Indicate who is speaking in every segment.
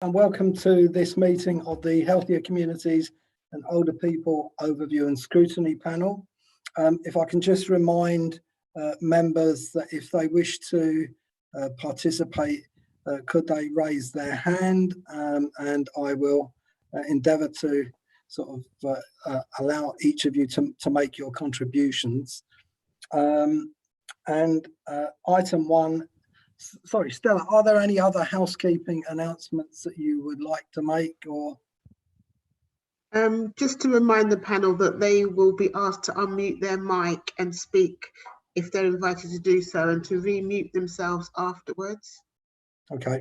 Speaker 1: And welcome to this meeting of the Healthier Communities and Older People Overview and Scrutiny panel. If I can just remind members that if they wish to participate, could they raise their hand, and I will endeavour to sort of allow each of you to make your contributions. Item one, sorry, Stella, are there any other housekeeping announcements that you would like to make, or?
Speaker 2: Just to remind the panel that they will be asked to unmute their mic and speak if they're invited to do so, and to remute themselves afterwards. Okay.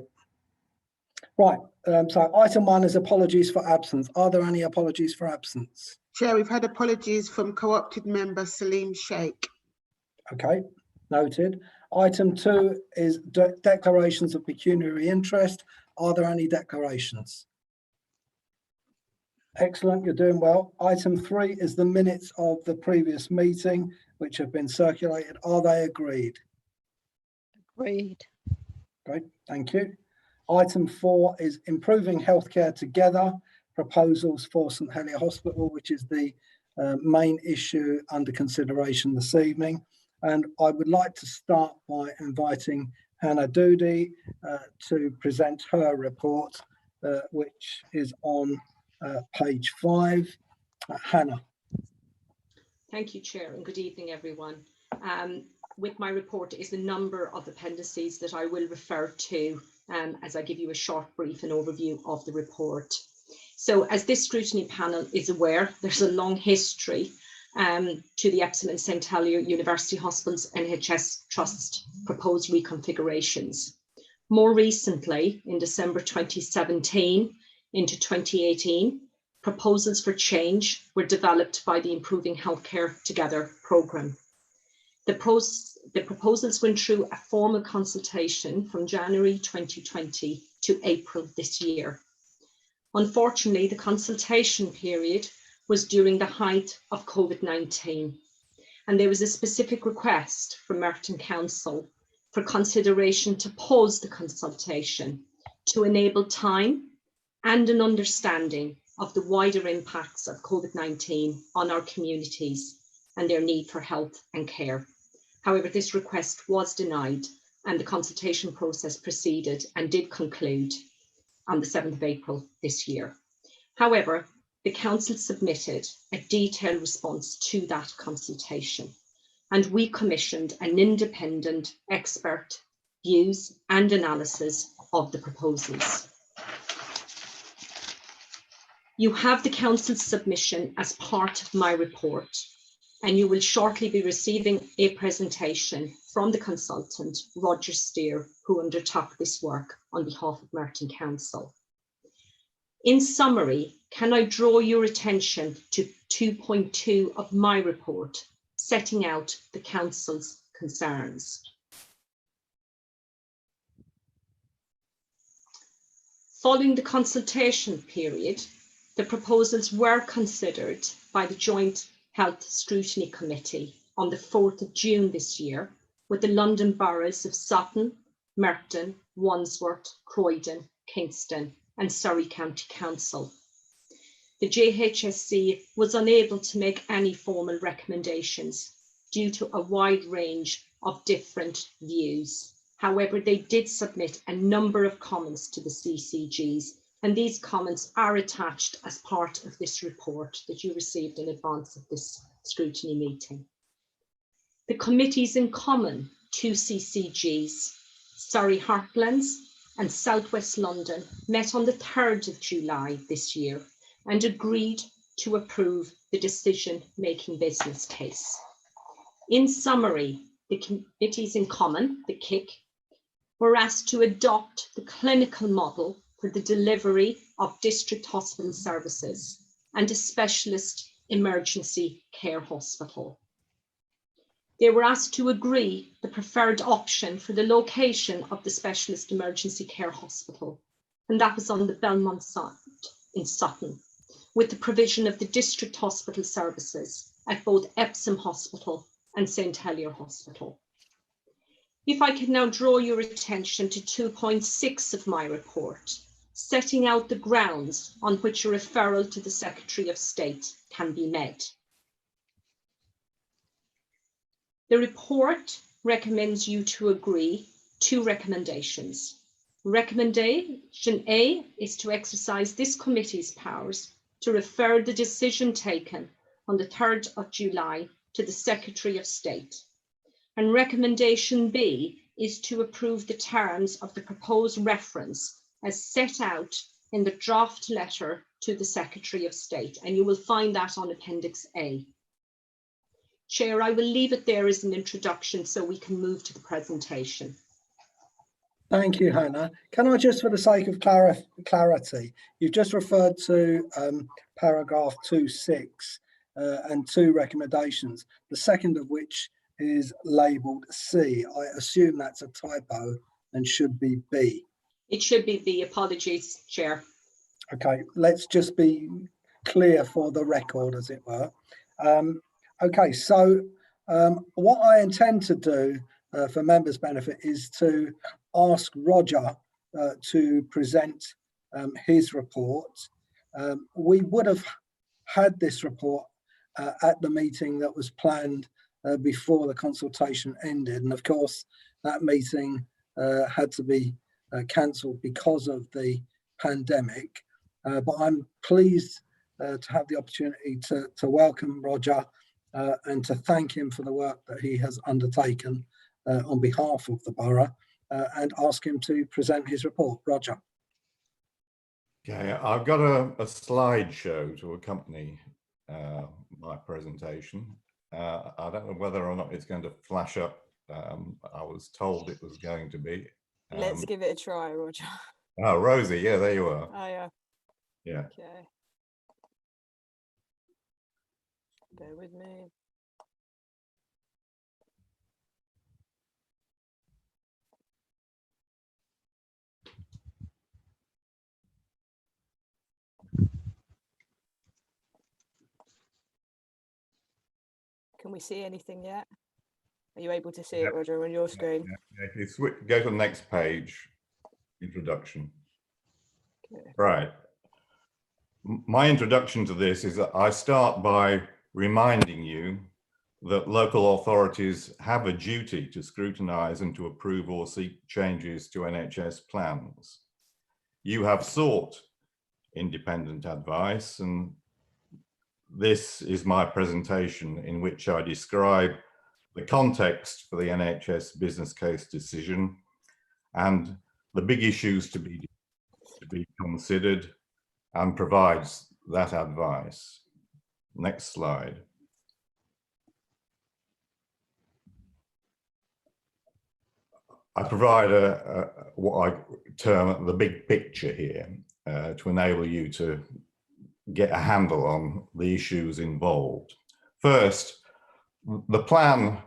Speaker 1: Right, so item one is apologies for absence. Are there any apologies for absence?
Speaker 2: Chair, we've had apologies from co-opted member Salim Sheikh.
Speaker 1: Okay, noted. Item two is declarations of pecuniary interest. Are there any declarations? Excellent, you're doing well. Item three is the minutes of the previous meeting, which have been circulated. Are they agreed?
Speaker 3: Agreed.
Speaker 1: Great, thank you. Item four is improving healthcare together, proposals for St Helier Hospital, which is the main issue under consideration this evening. And I would like to start by inviting Hannah Doody to present her report, which is on page 5. Hannah.
Speaker 4: Thank you, Chair, and good evening, everyone. With my report is a number of appendices that I will refer to as I give you a short brief and overview of the report. So as this scrutiny panel is aware, there's a long history to the Epsom and St Helier University Hospitals NHS Trust proposed reconfigurations. More recently, in December 2017 into 2018, proposals for change were developed by the Improving Healthcare Together programme. The proposals went through a formal consultation from January 2020 to April this year. Unfortunately, the consultation period was during the height of COVID-19, and there was a specific request from Merton Council for consideration to pause the consultation to enable time and an understanding of the wider impacts of COVID-19 on our communities and their need for health and care. However, this request was denied, and the consultation process proceeded and did conclude on the 7th of April this year. However, the Council submitted a detailed response to that consultation, and we commissioned an independent expert views and analysis of the proposals. You have the Council's submission as part of my report, and you will shortly be receiving a presentation from the consultant, Roger Steer, who undertook this work on behalf of Merton Council. In summary, can I draw your attention to 2.2 of my report, setting out the Council's concerns. Following the consultation period, the proposals were considered by the Joint Health Scrutiny Committee on the 4th of June this year, with the London boroughs of Sutton, Merton, Wandsworth, Croydon, Kingston and Surrey County Council. The JHSC was unable to make any formal recommendations due to a wide range of different views. However, they did submit a number of comments to the CCGs, and these comments are attached as part of this report that you received in advance of this scrutiny meeting. The committees in common to CCGs, Surrey Heartlands and South West London, met on the 3rd of July this year and agreed to approve the decision-making business case. In summary, the committees in common, the KIC, were asked to adopt the clinical model for the delivery of district hospital services and a specialist emergency care hospital. They were asked to agree the preferred option for the location of the specialist emergency care hospital, and that was on the Belmont side in Sutton, with the provision of the district hospital services at both Epsom Hospital and St Helier Hospital. If I could now draw your attention to 2.6 of my report, setting out the grounds on which a referral to the Secretary of State can be made. The report recommends you to agree 2 recommendations. Recommendation A is to exercise this committee's powers to refer the decision taken on the 3rd of July to the Secretary of State. And recommendation B is to approve the terms of the proposed reference as set out in the draft letter to the Secretary of State. And you will find that on Appendix A. Chair, I will leave it there as an introduction so we can move to the presentation.
Speaker 1: Thank you, Hannah. Can I just, for the sake of clarity, you've just referred to paragraph 2.6 and 2 recommendations, the second of which is labelled C. I assume that's a typo and should be B.
Speaker 4: It should be B. Apologies, Chair.
Speaker 1: Okay, let's just be clear for the record, as it were. Okay, so what I intend to do for members' benefit is to ask Roger to present his report. We would have had this report at the meeting that was planned before the consultation ended, and of course that meeting had to be cancelled because of the pandemic, but I'm pleased to have the opportunity to welcome Roger and to thank him for the work that he has undertaken on behalf of the borough, and ask him to present his report. Roger.
Speaker 5: Okay, I've got a slideshow to accompany my presentation. I don't know whether or not it's going to flash up. I was told it was going to be.
Speaker 6: Let's give it a try, Roger.
Speaker 5: Oh, Rosie, yeah, there you are.
Speaker 6: Oh, yeah.
Speaker 5: Yeah.
Speaker 6: Okay. Bear with me. Can we see anything yet? Are you able to see it, Roger, on your screen?
Speaker 5: Yeah. If you go to the next page, introduction.
Speaker 6: Okay.
Speaker 5: Right. My introduction to this is that I start by reminding you that local authorities have a duty to scrutinise and to approve or seek changes to NHS plans. You have sought independent advice, and this is my presentation in which I describe the context for the NHS business case decision and the big issues to be considered, and provides that advice. Next slide. I provide what I term the big picture here to enable you to get a handle on the issues involved. First, the plan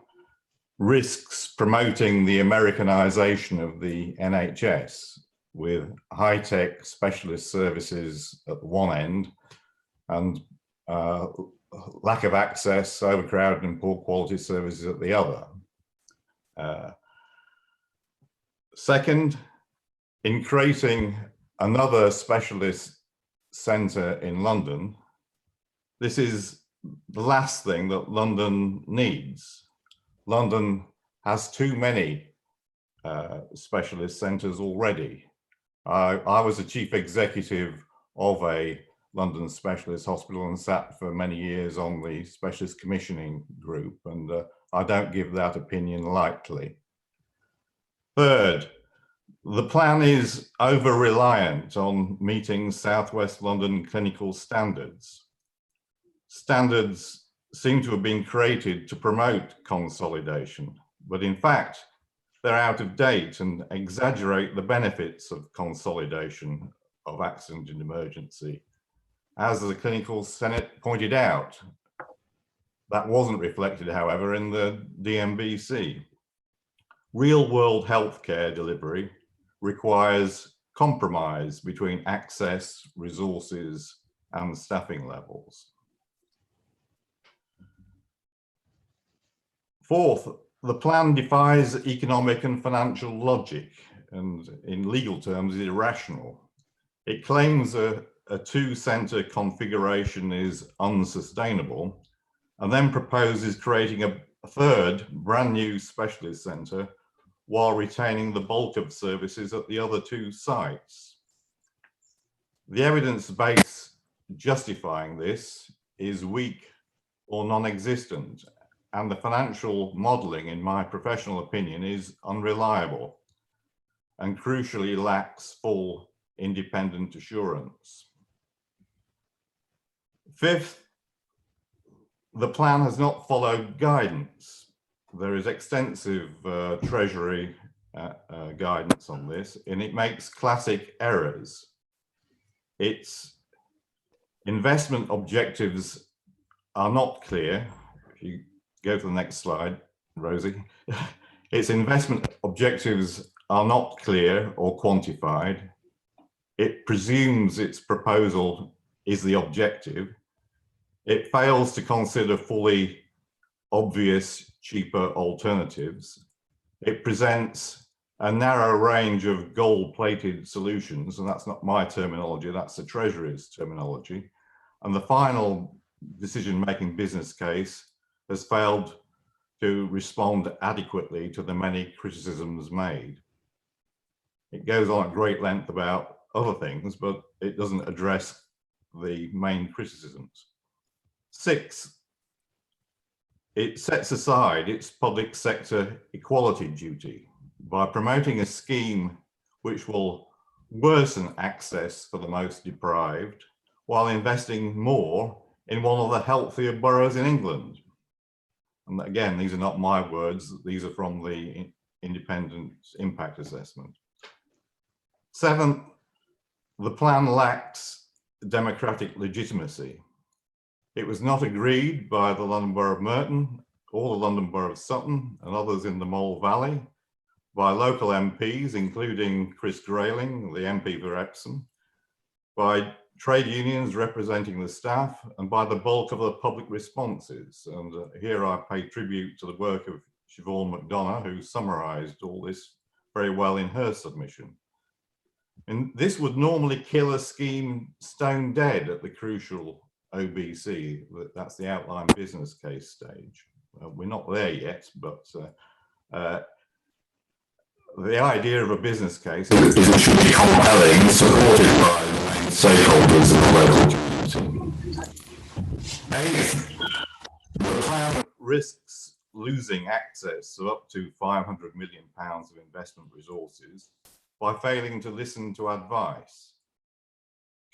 Speaker 5: risks promoting the Americanization of the NHS with high-tech specialist services at one end and lack of access, overcrowded and poor quality services at the other. Second, in creating another specialist centre in London, this is the last thing that London needs. London has too many specialist centres already. I was the chief executive of a London specialist hospital and sat for many years on the specialist commissioning group, and I don't give that opinion lightly. Third, the plan is over-reliant on meeting South West London clinical standards. Standards seem to have been created to promote consolidation, but in fact, they're out of date and exaggerate the benefits of consolidation of accident and emergency. As the Clinical Senate pointed out, that wasn't reflected, however, in the DMBC. Real-world healthcare delivery requires compromise between access, resources, and staffing levels. Fourth, the plan defies economic and financial logic, and in legal terms is irrational. It claims a two-centre configuration is unsustainable, and then proposes creating a third brand new specialist centre while retaining the bulk of services at the other two sites. The evidence base justifying this is weak or non-existent, and the financial modelling, in my professional opinion, is unreliable and crucially lacks full independent assurance. Fifth, the plan has not followed guidance. There is extensive Treasury guidance on this, and it makes classic errors. Its investment objectives are not clear. If you go to the next slide, Rosie. Its investment objectives are not clear or quantified. It presumes its proposal is the objective. It fails to consider fully obvious, cheaper alternatives. It presents a narrow range of gold-plated solutions, and that's not my terminology, that's the Treasury's terminology. And the final decision-making business case has failed to respond adequately to the many criticisms made. It goes on at great length about other things, but it doesn't address the main criticisms. Six, it sets aside its public sector equality duty by promoting a scheme which will worsen access for the most deprived while investing more in one of the healthier boroughs in England. And again, these are not my words, these are from the independent impact assessment. Seventh, the plan lacks democratic legitimacy. It was not agreed by the London Borough of Merton or the London Borough of Sutton and others in the Mole Valley, by local MPs, including Chris Grayling, the MP for Epsom, by trade unions representing the staff, and by the bulk of the public responses. And here I pay tribute to the work of Siobhan McDonough, who summarised all this very well in her submission. And this would normally kill a scheme stone dead at the crucial OBC, that's the outline business case stage. We're not there yet, but the idea of a business case is it should be compelling, supported by the main stakeholders in the local community. Eighth, the plan risks losing access to up to £500 million of investment resources by failing to listen to advice.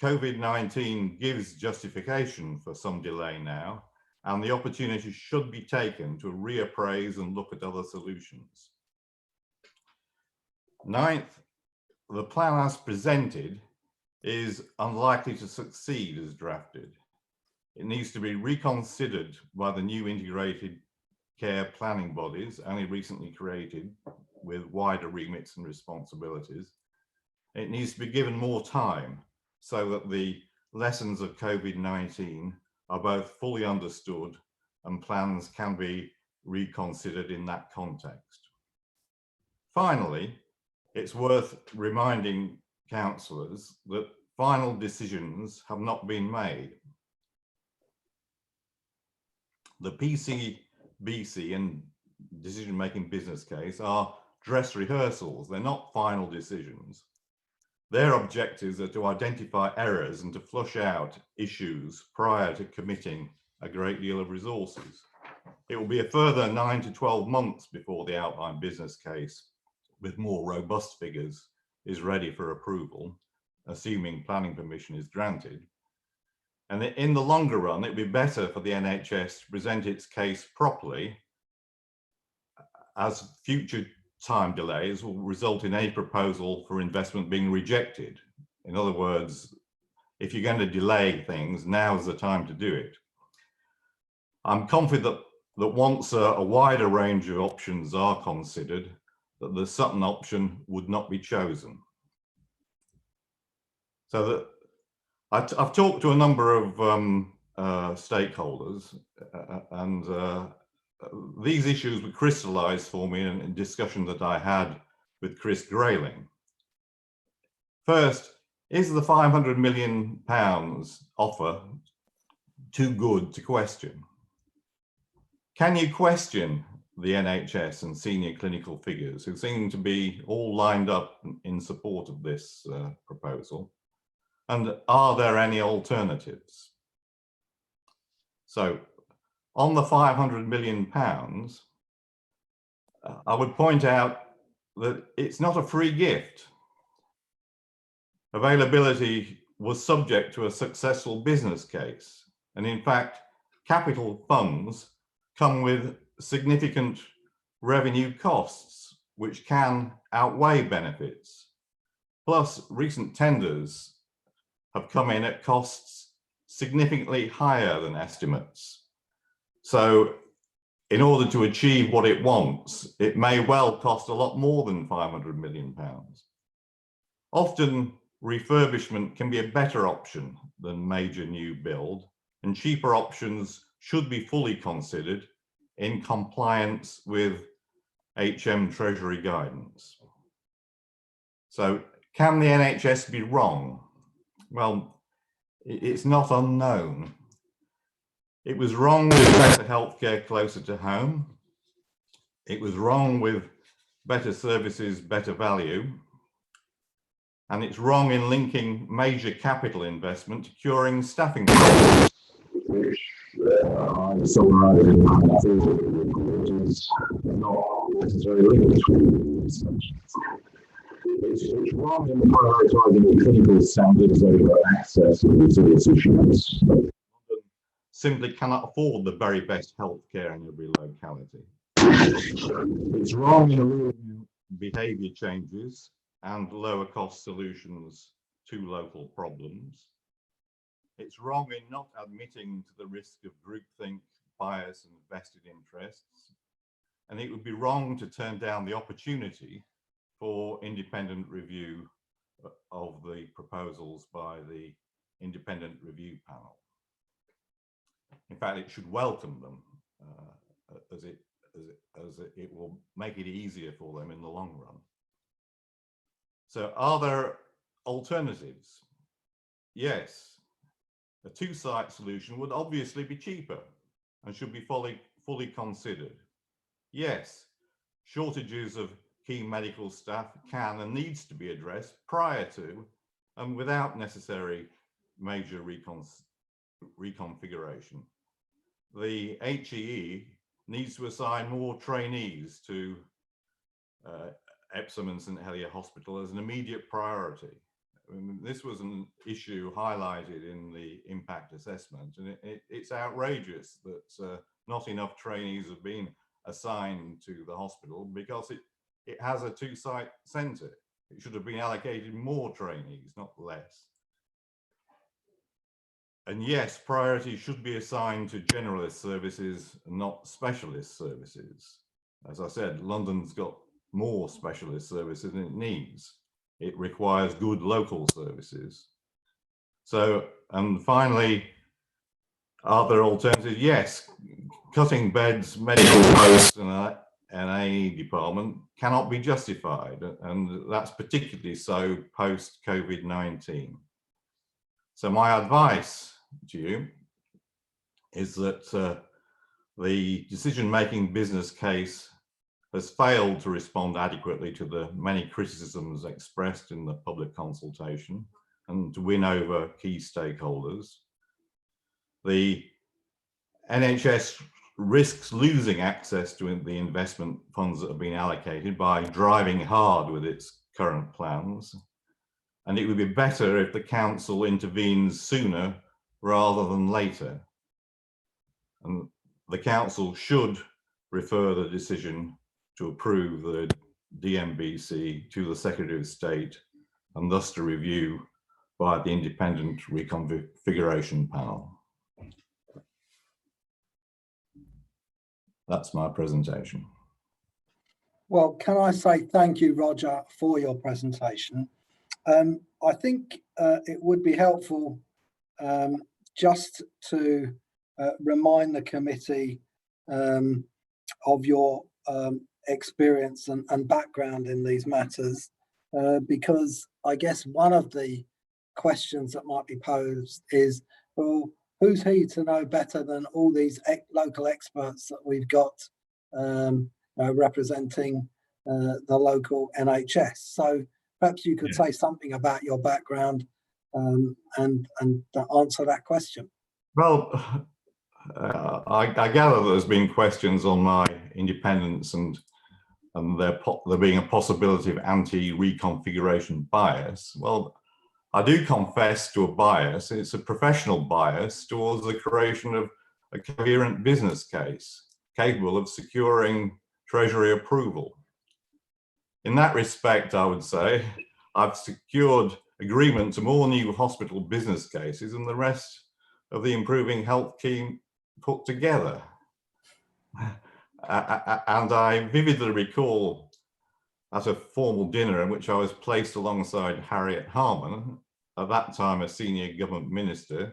Speaker 5: COVID-19 gives justification for some delay now, and the opportunity should be taken to reappraise and look at other solutions. Ninth, the plan as presented is unlikely to succeed as drafted. It needs to be reconsidered by the new integrated care planning bodies, only recently created with wider remits and responsibilities. It needs to be given more time so that the lessons of COVID-19 are both fully understood and plans can be reconsidered in that context. Finally, it's worth reminding councillors that final decisions have not been made. The PCBC and decision-making business case are dress rehearsals. They're not final decisions. Their objectives are to identify errors and to flush out issues prior to committing a great deal of resources. It will be a further 9 to 12 months before the outline business case with more robust figures is ready for approval, assuming planning permission is granted. And in the longer run, it would be better for the NHS to present its case properly, as future time delays will result in any proposal for investment being rejected. In other words, if you're going to delay things, now's the time to do it. I'm confident that once a wider range of options are considered, that the Sutton option would not be chosen. So that I've talked to a number of stakeholders, and these issues were crystallized for me in discussion that I had with Chris Grayling. First, Is the £500 million offer too good to question? Can you question the NHS and senior clinical figures who seem to be all lined up in support of this proposal? And are there any alternatives? So on the £500 million, I would point out that it's not a free gift. Availability was subject to a successful business case. And in fact, capital funds come with significant revenue costs, which can outweigh benefits. Plus, recent tenders have come in at costs significantly higher than estimates. So in order to achieve what it wants, it may well cost a lot more than £500 million. Often refurbishment can be a better option than major new build, and cheaper options should be fully considered in compliance with HM Treasury guidance. So can the NHS be wrong? Well, it's not unknown. It was wrong with better healthcare closer to home. It was wrong with better services, better value. And it's wrong in linking major capital investment to curing staffing problems.
Speaker 7: Which I summarised in my report is not necessarily linked with such. It's wrong in prioritising clinical standards over access to resource issues.
Speaker 5: Simply cannot afford the very best healthcare in every locality. It's wrong in allowing behaviour changes and lower cost solutions to local problems. It's wrong in not admitting to the risk of groupthink, bias and vested interests. And it would be wrong to turn down the opportunity for independent review of the proposals by the independent review panel. In fact, it should welcome them as it will make it easier for them in the long run. So are there alternatives? Yes. A two-site solution would obviously be cheaper and should be fully considered. Yes, shortages of key medical staff can and needs to be addressed prior to and without necessary major reconfiguration. The HEE needs to assign more trainees to Epsom and St Helier Hospital as an immediate priority. I mean, this was an issue highlighted in the impact assessment, and it's outrageous that not enough trainees have been assigned to the hospital because it has a two-site centre. It should have been allocated more trainees, not less. And yes, priority should be assigned to generalist services, not specialist services. As I said, London's got more specialist services than it needs. It requires good local services. So, and finally, are there alternatives? Yes, cutting beds, medical posts and an A department cannot be justified. And that's particularly so post-COVID-19. So my advice to you is that the decision-making business case has failed to respond adequately to the many criticisms expressed in the public consultation and to win over key stakeholders. The NHS risks losing access to the investment funds that have been allocated by driving hard with its current plans. And it would be better if the council intervenes sooner rather than later. And the council should refer the decision to approve the DMBC to the Secretary of State and thus to review by the independent reconfiguration panel. That's my presentation.
Speaker 1: Well, can I say thank you, Roger, for your presentation. I think it would be helpful just to remind the committee of your experience and background in these matters, because I guess one of the questions that might be posed is, well, who's he to know better than all these local experts that we've got representing the local NHS? So perhaps you could say something about your background and answer that question.
Speaker 5: Well, I gather there's been questions on my independence and there being a possibility of anti-reconfiguration bias. Well, I do confess to a bias. It's a professional bias towards the creation of a coherent business case capable of securing Treasury approval. In that respect, I would say I've secured agreement to more new hospital business cases than the rest of the Improving Health team put together. And I vividly recall at a formal dinner in which I was placed alongside Harriet Harman, at that time a senior government minister,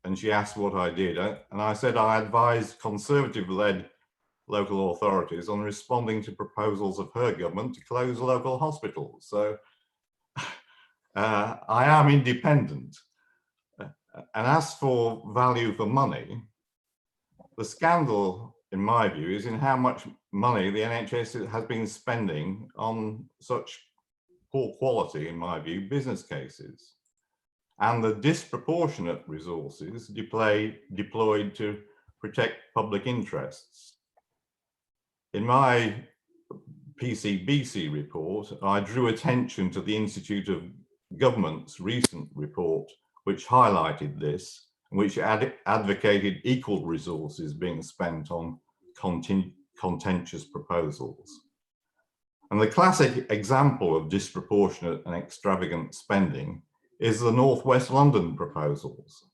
Speaker 5: and she asked what I did, and I said I advised Conservative-led local authorities on responding to proposals of her government to close local hospitals. So I am independent. And as for value for money, the scandal, in my view, is in how much money the NHS has been spending on such poor quality, in my view, business cases, and the disproportionate resources deployed to protect public interests. In my PCBC report, I drew attention to the Institute of Government's recent report, which highlighted this, which advocated equal resources being spent on contentious proposals. And the classic example of disproportionate and extravagant spending is the North West London proposals.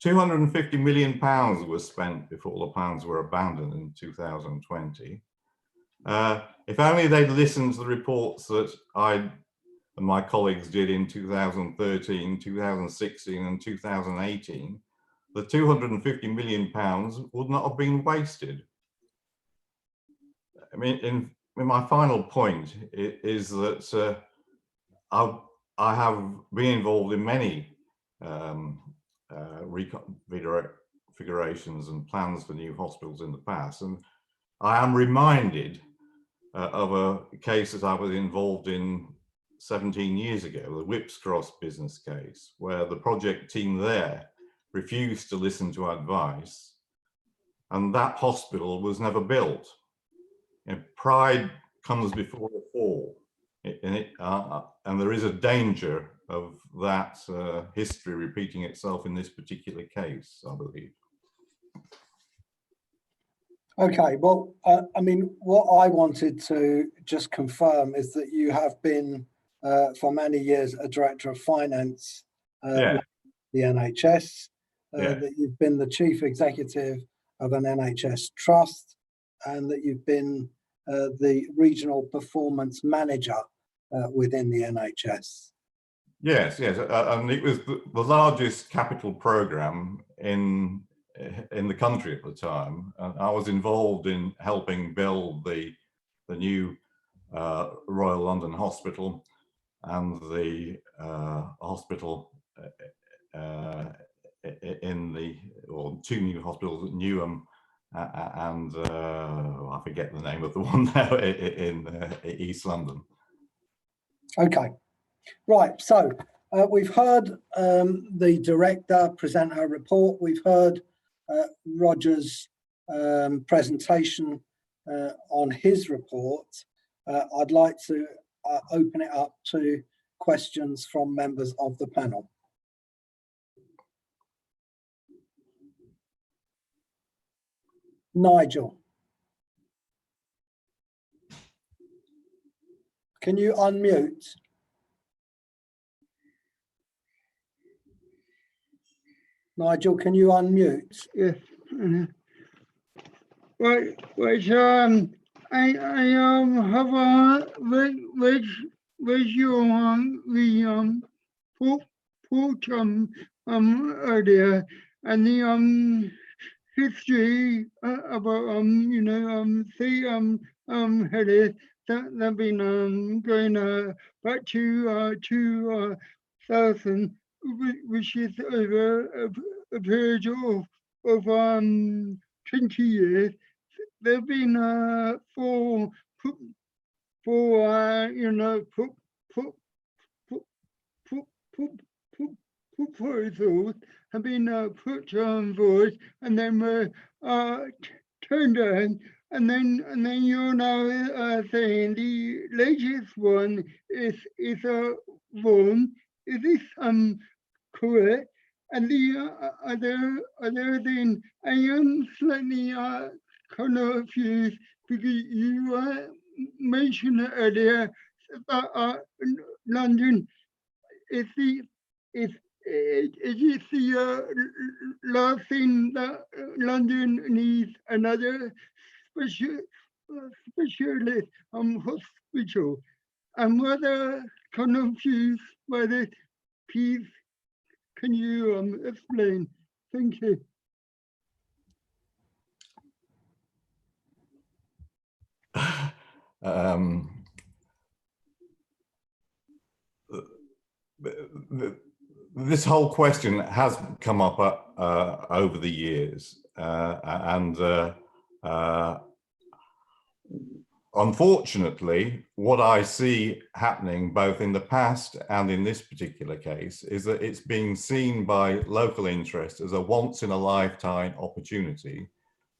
Speaker 5: £250 million was spent before the plans were abandoned in 2020. If only they'd listened to the reports that I and my colleagues did in 2013, 2016 and 2018, the £250 million would not have been wasted. I mean, in my final point is that I have been involved in many reconfigurations and plans for new hospitals in the past, and I am reminded of a case that I was involved in 17 years ago, the Whips Cross business case, where the project team there refused to listen to advice, and that hospital was never built. And pride comes before a fall, and there is a danger of that history repeating itself in this particular case, I believe.
Speaker 1: Okay, well, I mean, what I wanted to just confirm is that you have been for many years a director of finance with the NHS, that you've been the chief executive of an NHS trust, and that you've been the regional performance manager within the NHS. Yes,
Speaker 5: and it was the largest capital programme in the country at the time. I was involved in helping build the new Royal London Hospital and the hospital two new hospitals at Newham and I forget the name of the one now in East London. Okay, right, so we've heard the director present her report. We've heard Roger's presentation on his report. I'd like to open it up to questions from members of the panel. Nigel, can you unmute? Nigel, can you unmute?
Speaker 8: Yes. Right. I have read your report earlier, and the history about the Heli that been going back to 2000 which is over a period of 20 years. There've been four proposals have been put on voice and then were turned down, and then you're now saying the latest one is wrong. Is this correct? And the other thing, I am slightly confused because you mentioned earlier that London is the last thing that London needs, another specialist hospital. I'm rather confused by this. Please, can you explain? Thank you.
Speaker 5: This whole question has come up over the years, and unfortunately, what I see happening both in the past and in this particular case is that it's being seen by local interest as a once-in-a-lifetime opportunity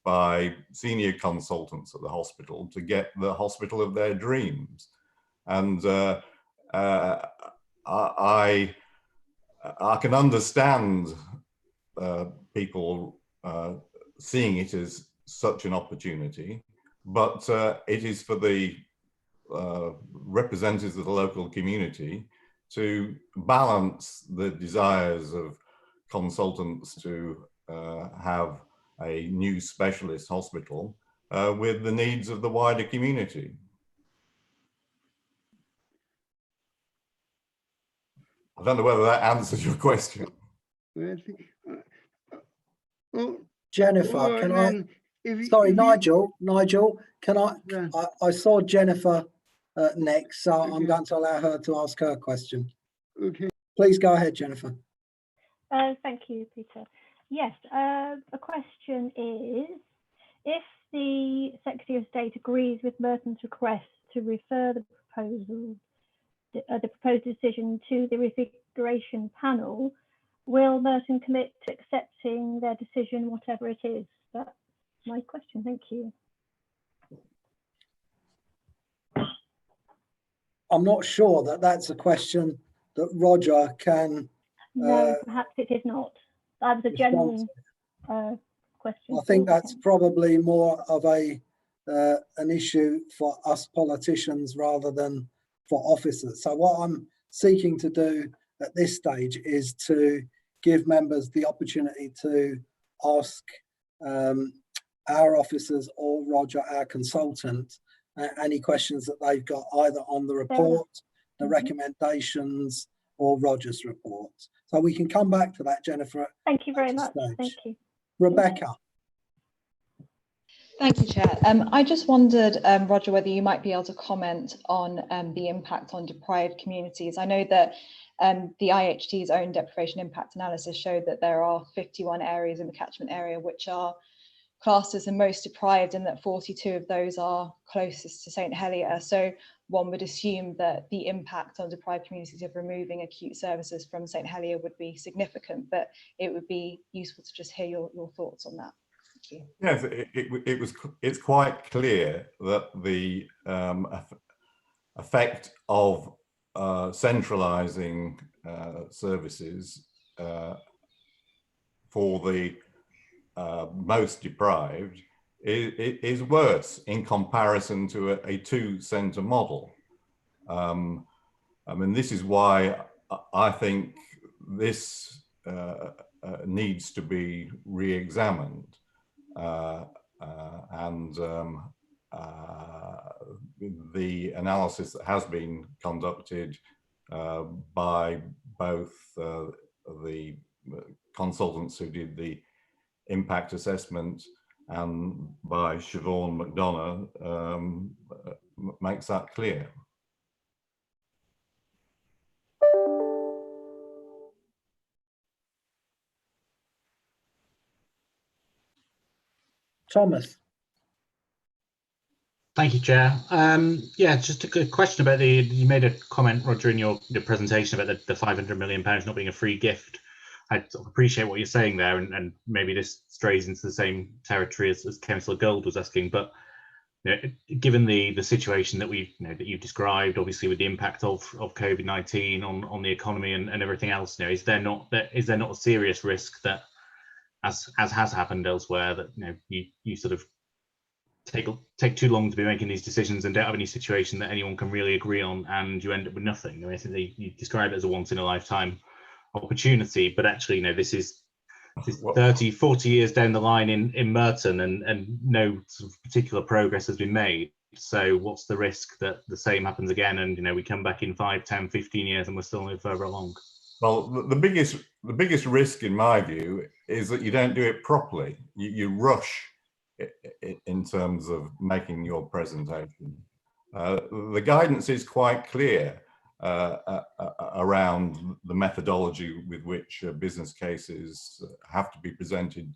Speaker 5: by senior consultants at the hospital to get the hospital of their dreams. And I can understand people seeing it as such an opportunity, but it is for the representatives of the local community to balance the desires of consultants to have a new specialist hospital with the needs of the wider community. I don't know whether that answers your question.
Speaker 1: Jennifer, can I? Sorry, Nigel, can I?
Speaker 8: Yeah.
Speaker 1: I saw Jennifer next, so I'm
Speaker 8: Okay.
Speaker 1: going to allow her to ask her question.
Speaker 8: Okay.
Speaker 1: Please go ahead, Jennifer.
Speaker 3: Thank you, Peter. Yes, a question is, if the Secretary of State agrees with Merton's request to refer the proposed decision to the refiguration panel, will Merton commit to accepting their decision, whatever it is? That's my question. Thank you.
Speaker 1: I'm not sure that that's a question that Roger can.
Speaker 3: No, perhaps it is not. That was a general question.
Speaker 1: I think that's probably more of an issue for us politicians rather than for officers. So what I'm seeking to do at this stage is to give members the opportunity to ask our officers or Roger, our consultant, any questions that they've got either on the report, the recommendations, or Roger's report. So we can come back to that, Jennifer.
Speaker 3: Thank you very much.
Speaker 1: Stage.
Speaker 3: Thank you.
Speaker 1: Rebecca.
Speaker 9: Thank you, Chair. I just wondered, Roger, whether you might be able to comment on the impact on deprived communities. I know that the IHT's own deprivation impact analysis showed that there are 51 areas in the catchment area which are classed as the most deprived, and that 42 of those are closest to St Helier. So one would assume that the impact on deprived communities of removing acute services from St Helier would be significant, but it would be useful to just hear your thoughts on that. Thank you.
Speaker 5: Yes, it's quite clear that the effect of centralising services for the most deprived is worse in comparison to a two-centre model. I mean, this is why I think this needs to be re-examined. The analysis that has been conducted by both the consultants who did the impact assessment and by Siobhan McDonough makes that clear.
Speaker 1: Thomas.
Speaker 10: Thank you, Chair. Yeah, just a good question about you made a comment, Roger, in your presentation about the £500 million not being a free gift. I sort of appreciate what you're saying there, and maybe this strays into the same territory as Councillor Gold was asking, but you know, given the situation that that you've described, obviously with the impact of COVID-19 on the economy and everything else, you know, is there not a serious risk that, as has happened elsewhere, that you sort of take too long to be making these decisions and don't have any situation that anyone can really agree on, and you end up with nothing? I mean, I think you describe it as a once in a lifetime opportunity, but actually, this is 30, 40 years down the line in Merton, and no sort of particular progress has been made. So what's the risk that the same happens again, and we come back in 5, 10, 15 years and we're still no further along? Well, the biggest risk, in my view, is that you don't do it properly. You rush in terms of making your presentation. The guidance is quite clear around the methodology with which business cases have to be presented,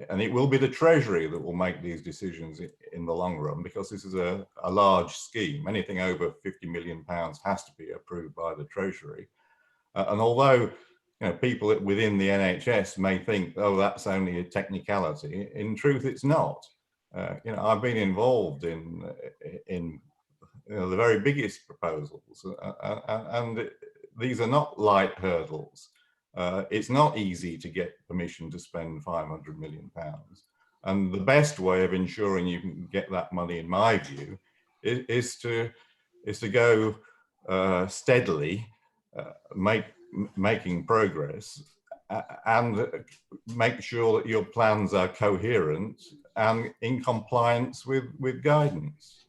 Speaker 10: and it will be the Treasury that will make these decisions in the long run, because this is a large scheme. Anything over £50 million has to be approved by the Treasury, and although people within the NHS may think, oh, that's only a technicality, in truth it's not. I've been involved in the very biggest proposals, and these are not light hurdles. It's not easy to get permission to spend £500 million, and the best way of ensuring you can get that money, in my view, is to go steadily, making progress, and make sure that your plans are coherent and in compliance with guidance.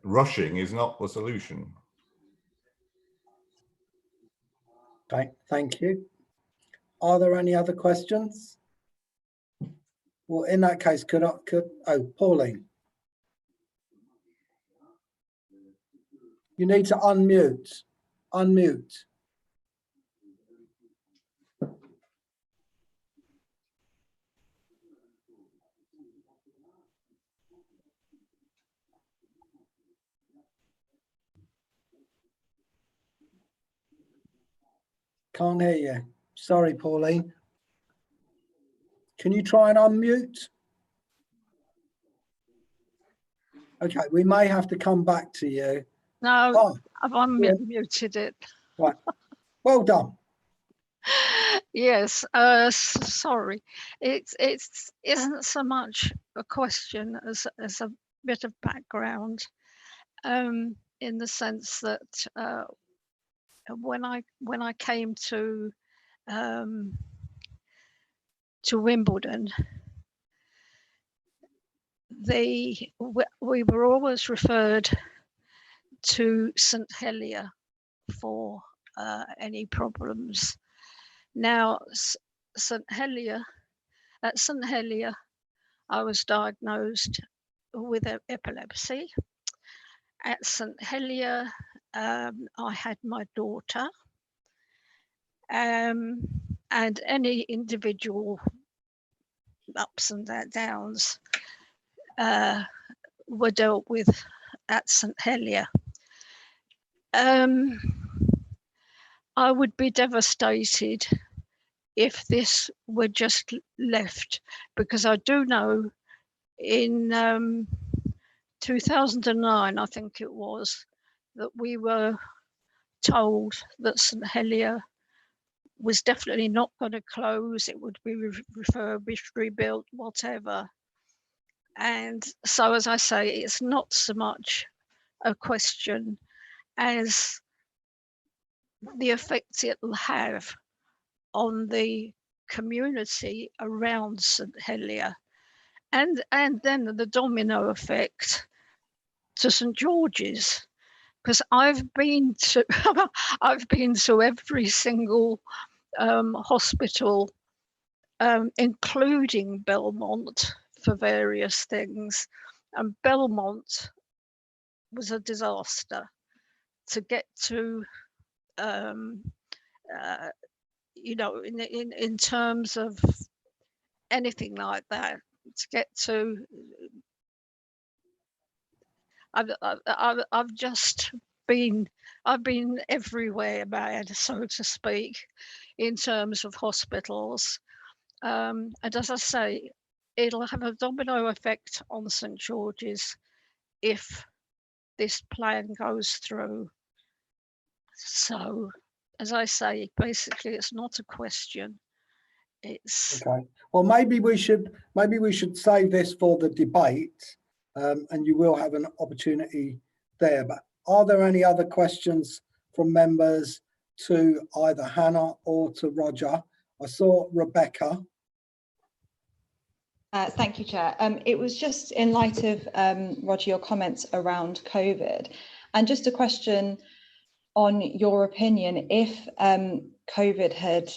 Speaker 10: Rushing is not the solution.
Speaker 1: Thank you. Are there any other questions? Well, in that case, Pauline. You need to unmute. Can't hear you. Sorry, Pauline. Can you try and unmute? Okay, we may have to come back to you.
Speaker 11: No, I've unmuted it.
Speaker 1: Right. Well done.
Speaker 11: Yes, sorry. It isn't so much a question as a bit of background, in the sense that when I came to Wimbledon, we were always referred to St Helier for any problems. Now, at St Helier, I was diagnosed with epilepsy. At St Helier, I had my daughter, and any individual ups and downs were dealt with at St Helier. I would be devastated if this were just left, because I do know in 2009, I think it was, that we were told that St Helier was definitely not going to close. It would be refurbished, rebuilt, whatever. And so, as I say, it's not so much a question as the effect it will have on the community around St Helier, and then the domino effect to St George's, because I've been to every single hospital, including Belmont, for various things, and Belmont was a disaster to get to. In terms of anything like that to get to. I've just been, I've been everywhere, mad, so to speak, in terms of hospitals. And as I say, it'll have a domino effect on St George's if this plan goes through. So, as I say, basically, it's not a question. It's
Speaker 1: Okay. Well, maybe we should save this for the debate, and you will have an opportunity there. But are there any other questions from members to either Hannah or to Roger? I saw Rebecca.
Speaker 9: Thank you, Chair. It was just in light of, Roger, your comments around COVID, and just a question on your opinion, if COVID had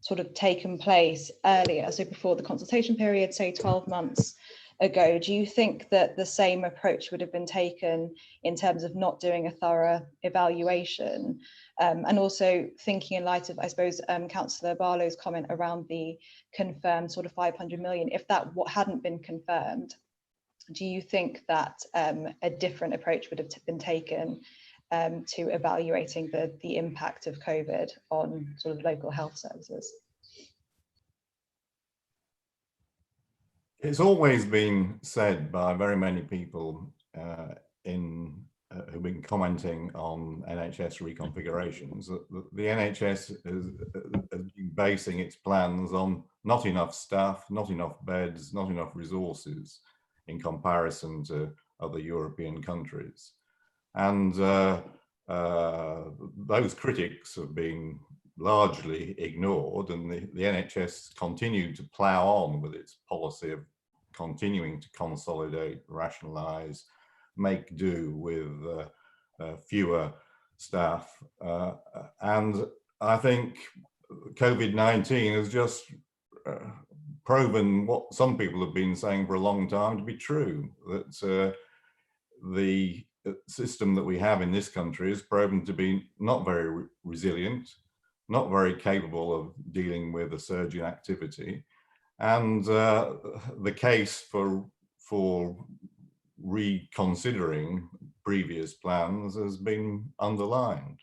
Speaker 9: sort of taken place earlier, so before the consultation period, say 12 months ago, do you think that the same approach would have been taken in terms of not doing a thorough evaluation? And also thinking in light of, I suppose, Councillor Barlow's comment around the confirmed sort of 500 million, if that hadn't been confirmed, do you think that a different approach would have been taken to evaluating the impact of COVID on sort of local health services?
Speaker 5: It's always been said by very many people who've been commenting on NHS reconfigurations that the NHS has been basing its plans on not enough staff, not enough beds, not enough resources in comparison to other European countries. And those critics have been largely ignored, and the NHS continued to plough on with its policy of continuing to consolidate, rationalise, make do with fewer staff. And I think COVID-19 has just proven what some people have been saying for a long time to be true, that the system that we have in this country has proven to be not very resilient, not very capable of dealing with a surge in activity, and the case for reconsidering previous plans has been underlined.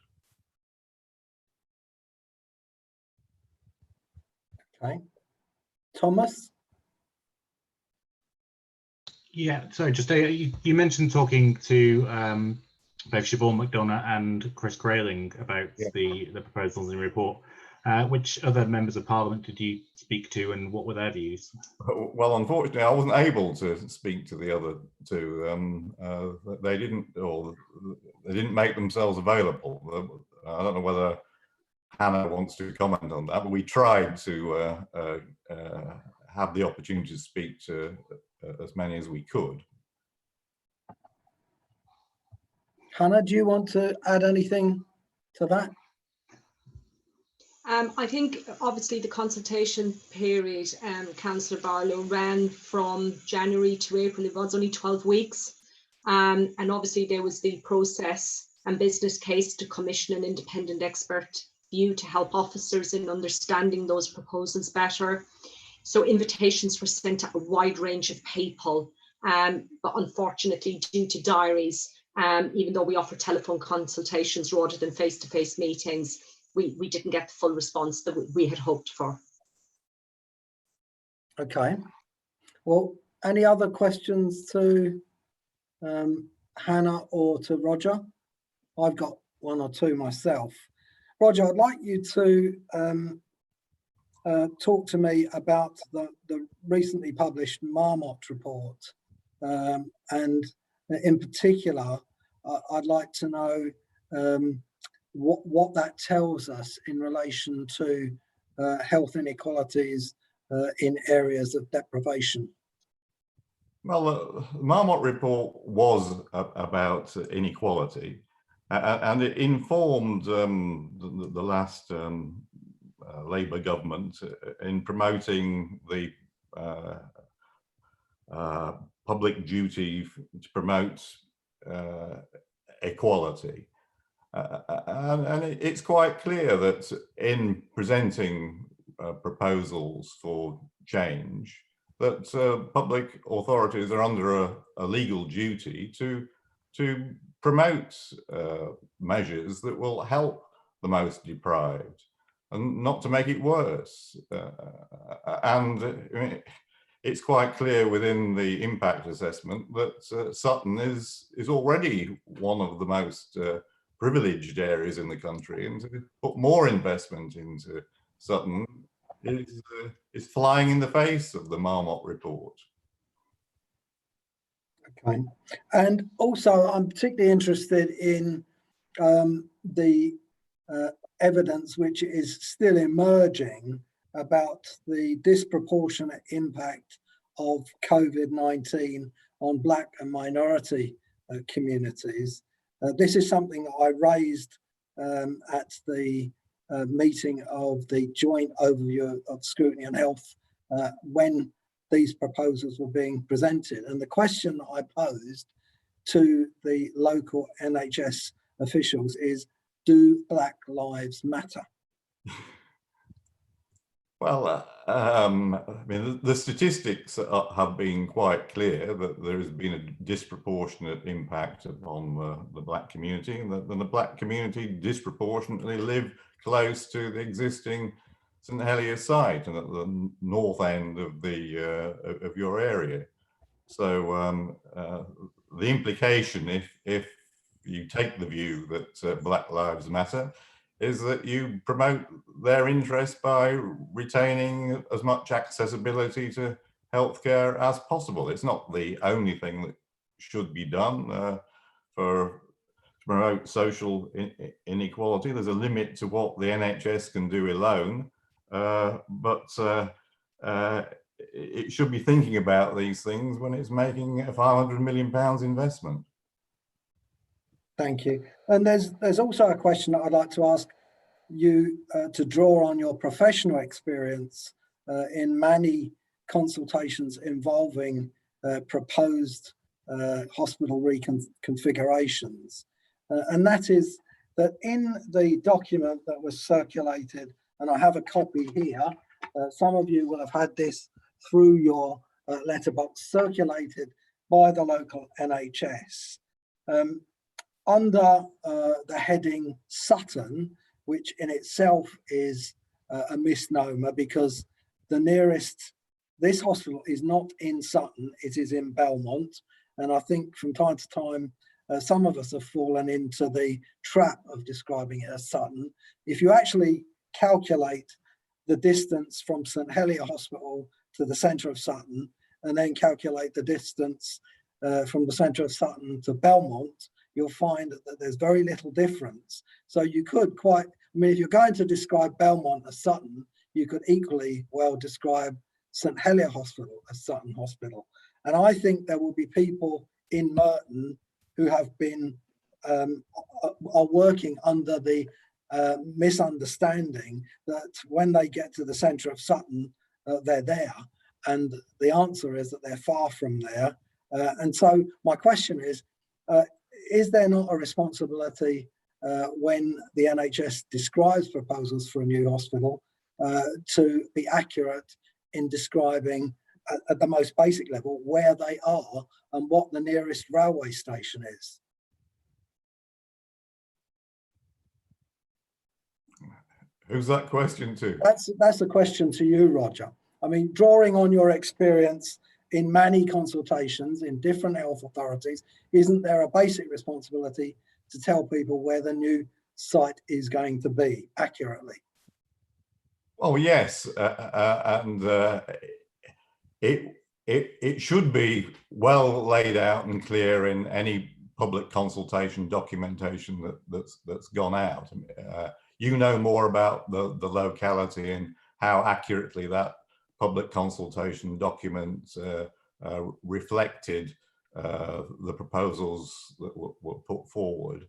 Speaker 1: Okay, Thomas.
Speaker 10: Yeah, so just you mentioned talking to both Siobhan McDonough and Chris Grayling about the proposals in the report. Which other members of Parliament did you speak to, and what were their views?
Speaker 5: Well, unfortunately, I wasn't able to speak to the other two. They didn't make themselves available. I don't know whether Hannah wants to comment on that, but we tried to have the opportunity to speak to as many as we could.
Speaker 1: Hannah, do you want to add anything to that?
Speaker 4: I think obviously the consultation period, Councillor Barlow, ran from January to April. It was only 12 weeks. And obviously there was the process and business case to commission an independent expert view to help officers in understanding those proposals better. So invitations were sent to a wide range of people, but unfortunately due to diaries, even though we offer telephone consultations rather than face-to-face meetings, we didn't get the full response that we had hoped for.
Speaker 1: Okay. Well, any other questions to Hannah or to Roger? I've got one or two myself. Roger, I'd like you to talk to me about the recently published Marmot Report. And in particular, I'd like to know what that tells us in relation to health inequalities in areas of deprivation.
Speaker 5: Well, the Marmot Report was about inequality, and it informed the last Labour government in promoting the public duty to promote equality. And it's quite clear that in presenting proposals for change, that public authorities are under a legal duty to promote measures that will help the most deprived and not to make it worse. And I mean, it's quite clear within the impact assessment that Sutton is already one of the most privileged areas in the country, and to put more investment into Sutton is flying in the face of the Marmot Report.
Speaker 1: Okay, and also I'm particularly interested in the evidence which is still emerging about the disproportionate impact of COVID-19 on Black and minority communities. This is something that I raised at the meeting of the joint overview of scrutiny and health when these proposals were being presented. And the question I posed to the local NHS officials is, do Black lives matter?
Speaker 5: Well, I mean, the statistics have been quite clear that there has been a disproportionate impact on the Black community, and the Black community disproportionately live close to the existing St Heliers site and at the north end of of your area. So the implication, if you take the view that Black lives matter, is that you promote their interest by retaining as much accessibility to healthcare as possible. It's not the only thing that should be done to promote social inequality. There's a limit to what the NHS can do alone, but it should be thinking about these things when it's making a £500 million investment.
Speaker 1: Thank you. And there's also a question that I'd like to ask you to draw on your professional experience in many consultations involving proposed hospital reconfigurations. And that is that in the document that was circulated, and I have a copy here, some of you will have had this through your letterbox circulated by the local NHS. Under the heading Sutton, which in itself is a misnomer because the nearest, this hospital is not in Sutton, it is in Belmont. And I think from time to time, some of us have fallen into the trap of describing it as Sutton. If you actually calculate the distance from St Heliers Hospital to the centre of Sutton, and then calculate the distance from the centre of Sutton to Belmont, you'll find that there's very little difference. So you could quite, I mean, if you're going to describe Belmont as Sutton, you could equally well describe St Heliers Hospital as Sutton Hospital. And I think there will be people in Merton who have been, are working under the misunderstanding that when they get to the centre of Sutton, they're there. And the answer is that they're far from there. And so my question is there not a responsibility when the NHS describes proposals for a new hospital to be accurate in describing at the most basic level where they are and what the nearest railway station is?
Speaker 5: Who's that question to?
Speaker 1: That's a question to you, Roger. I mean, drawing on your experience in many consultations in different health authorities, isn't there a basic responsibility to tell people where the new site is going to be accurately?
Speaker 5: Oh yes, and it should be well laid out and clear in any public consultation documentation that's gone out. You know more about the locality and how accurately that public consultation document reflected the proposals that were put forward.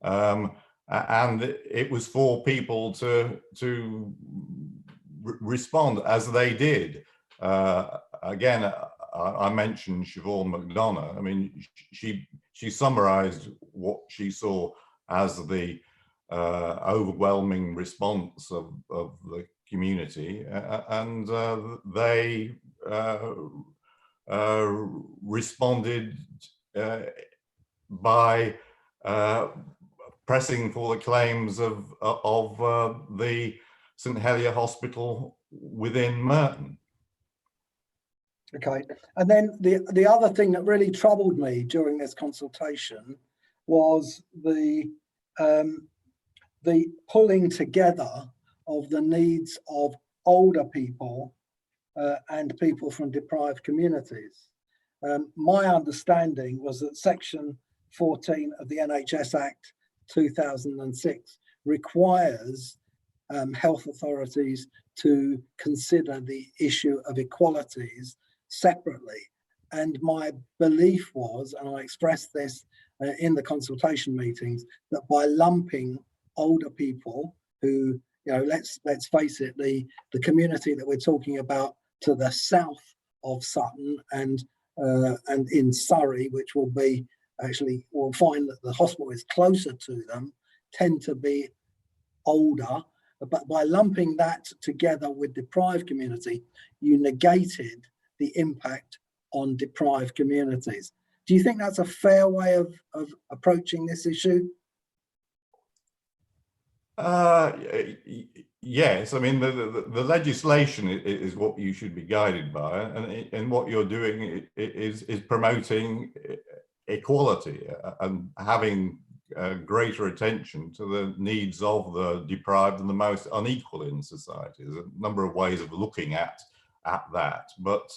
Speaker 5: And it was for people to respond as they did. Again, I mentioned Siobhan McDonough. I mean, she summarized what she saw as the overwhelming response of the community, and they responded by pressing for the claims of the St Helier Hospital within Merton.
Speaker 1: Okay, and then the other thing that really troubled me during this consultation was the pulling together of the needs of older people and people from deprived communities. My understanding was that Section 14 of the NHS Act 2006 requires health authorities to consider the issue of equalities separately. And my belief was, and I expressed this in the consultation meetings, that by lumping older people who, you know, let's face it, the community that we're talking about to the south of Sutton and in Surrey, which will be actually, we'll find that the hospital is closer to them, tend to be older. But by lumping that together with deprived community, you negated the impact on deprived communities. Do you think that's a fair way of approaching this issue?
Speaker 5: Yes, I mean the legislation is what you should be guided by, and what you're doing is promoting equality and having greater attention to the needs of the deprived and the most unequal in society. There's a number of ways of looking at that, but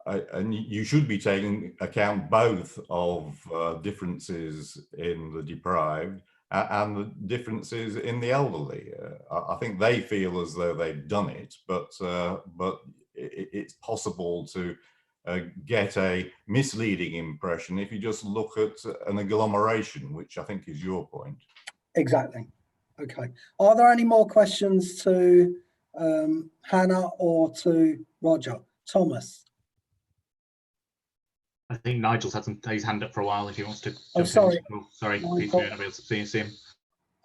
Speaker 5: and you should be taking account both of differences in the deprived and the differences in the elderly. I think they feel as though they've done it, but it's possible to get a misleading impression if you just look at an agglomeration, which I think is your point. Exactly.
Speaker 1: Okay. Are there any more questions to Hannah or to Roger? Thomas?
Speaker 10: I think Nigel's had his hand up for a while if he wants to.
Speaker 1: Oh, sorry.
Speaker 10: Sorry, Peter, you're not able to see him.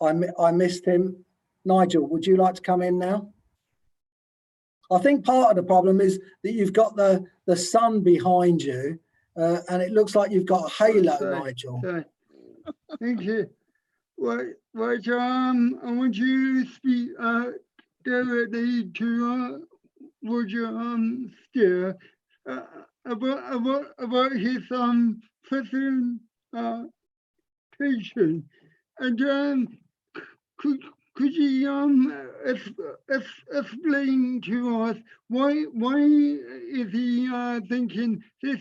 Speaker 1: I missed him. Nigel, would you like to come in now? I think part of the problem is that you've got the sun behind you and it looks like you've got a halo, Nigel.
Speaker 8: Sorry. Thank you. Right, I want you to speak directly to Roger Steer about his presentation, and could you explain to us why is he thinking this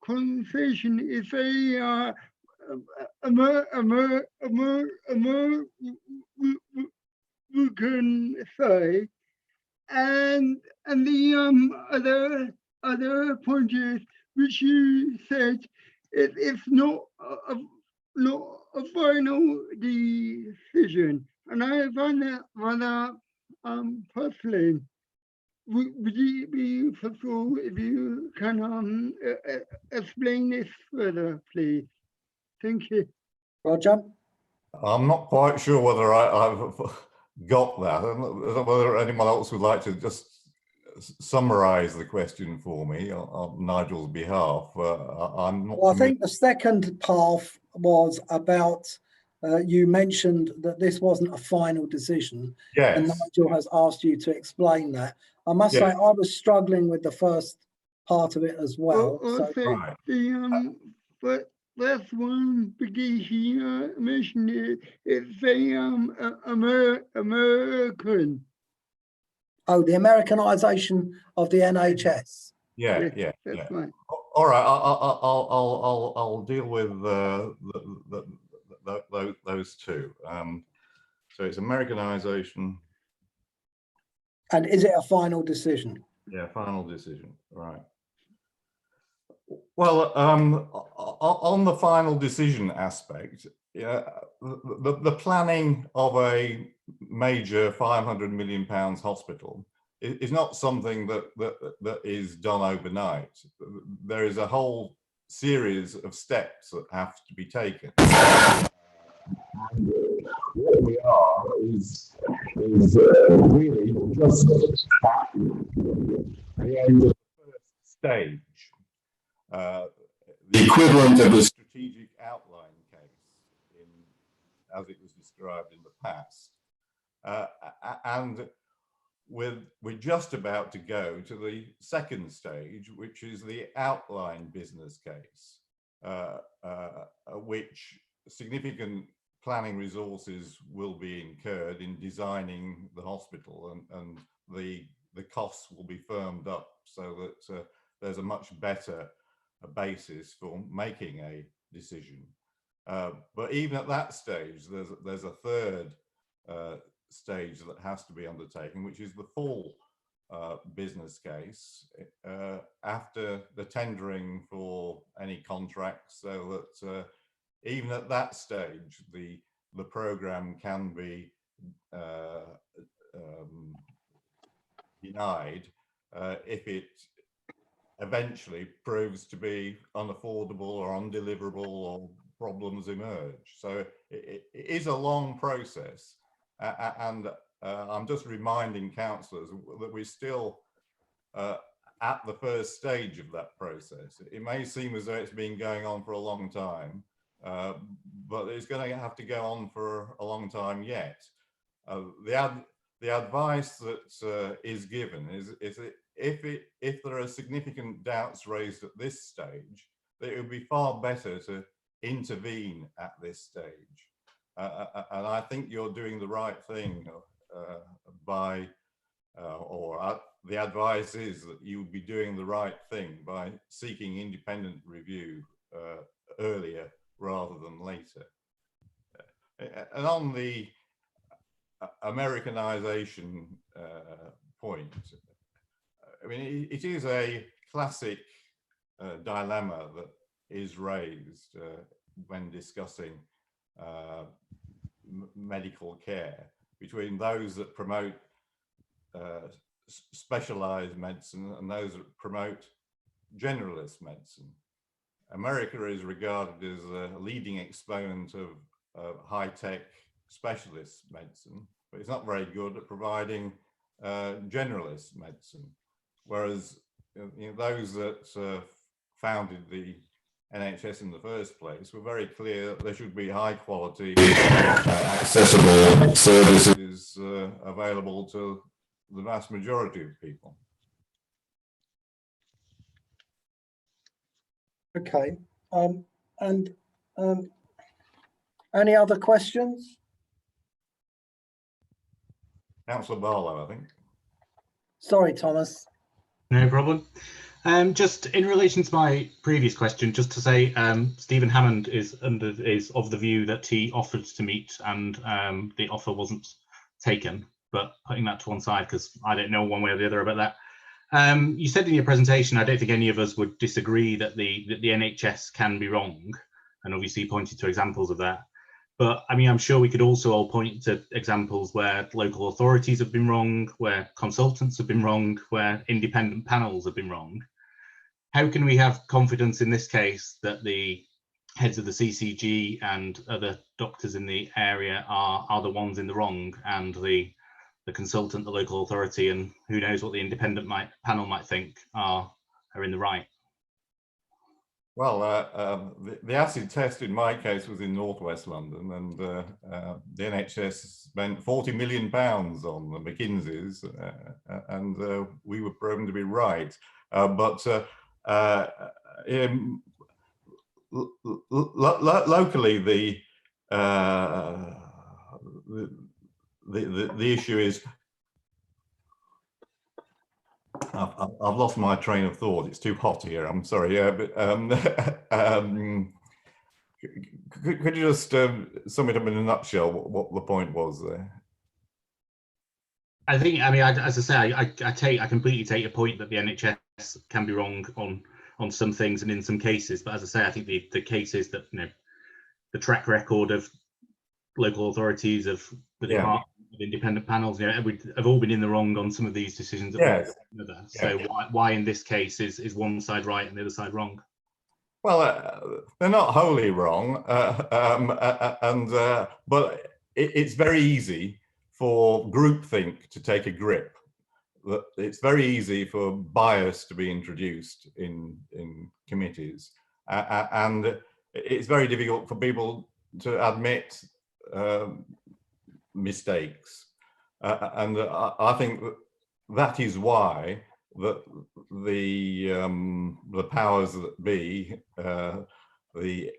Speaker 8: conversation is very we can say, and the other point is, which you said, it's not a final decision, and I find that rather puzzling. Would it be possible if you can explain this further, please? Thank you.
Speaker 1: Roger?
Speaker 5: I'm not quite sure whether I've got that. I don't know whether anyone else would like to just summarize the question for me on Nigel's behalf. I'm not.
Speaker 1: Well, I think the second part was about, you mentioned that this wasn't a final decision.
Speaker 5: Yes.
Speaker 1: And Nigel has asked you to explain that. I must say, I was struggling with the first part of it as well.
Speaker 8: Right. But that's one, because he mentioned it's very American.
Speaker 1: Oh, the Americanization of the NHS.
Speaker 5: Yeah.
Speaker 8: Right.
Speaker 5: All right, I'll deal with those two. So it's Americanization.
Speaker 1: And is it a final decision?
Speaker 5: Yeah, final decision. Right. Well, on the final decision aspect, the planning of a major £500 million hospital is not something that is done overnight. There is a whole series of steps that have to be taken.
Speaker 7: And what we are is really just at the end of the first stage, the equivalent of a strategic outline case, as it was described in the past. And we're just about to go to the second stage, which is the outline business case, which significant planning resources will be incurred in designing the hospital, and the costs will be firmed up so that there's a much better basis for making a decision. But even at that stage, there's a third stage that has to be undertaken, which is the full business case after the tendering for any contracts, so that even at that stage the program can be denied if it eventually proves to be unaffordable or undeliverable, or problems emerge. So it is a long process, and I'm just reminding councillors that we're still at the first stage of that process. It may seem as though it's been going on for a long time, but it's going to have to go on for a long time yet. The advice that is given is that if there are significant doubts raised at this stage, that it would be far better to intervene at this stage. And I think you're doing the right thing the advice is that you would be doing the right thing by seeking independent review earlier rather than later. And on the Americanization point, I mean, it is a classic dilemma that is raised when discussing medical care, between those that promote specialized medicine and those that promote generalist medicine. America is regarded as a leading exponent of high-tech specialist medicine, but it's not very good at providing generalist medicine. Whereas those that founded the NHS in the first place were very clear that there should be high quality, accessible services available to the vast majority of people.
Speaker 1: Okay, any other questions?
Speaker 5: Councillor Barlow, I think.
Speaker 1: Sorry, Thomas.
Speaker 10: No problem. Just in relation to my previous question, just to say, Stephen Hammond is of the view that he offered to meet and the offer wasn't taken. But putting that to one side, because I don't know one way or the other about that. You said in your presentation, I don't think any of us would disagree that the NHS can be wrong, and obviously you pointed to examples of that. But I mean, I'm sure we could also all point to examples where local authorities have been wrong, where consultants have been wrong, where independent panels have been wrong. How can we have confidence in this case that the heads of the CCG and other doctors in the area are the ones in the wrong, and the consultant, the local authority, and who knows what the independent panel might think are in the right?
Speaker 5: Well, the acid test in my case was in northwest London, and the NHS spent £40 million on the McKinseys, and we were proven to be right. Locally, the issue is, I've lost my train of thought. It's too hot here. I'm sorry. Yeah, but could you just sum it up in a nutshell? What the point was there?
Speaker 10: I think, I mean, as I say, I completely take your point that the NHS can be wrong on some things and in some cases. But as I say, I think the cases that, you know, the track record of local authorities, of the department, of independent panels, you know, have all been in the wrong on some of these decisions.
Speaker 5: Yes.
Speaker 10: So why in this case is one side right and the other side wrong?
Speaker 5: Well, they're not wholly wrong, but it's very easy for groupthink to take a grip. It's very easy for bias to be introduced in committees, and it's very difficult for people to admit mistakes, and I think that is why the powers that be, the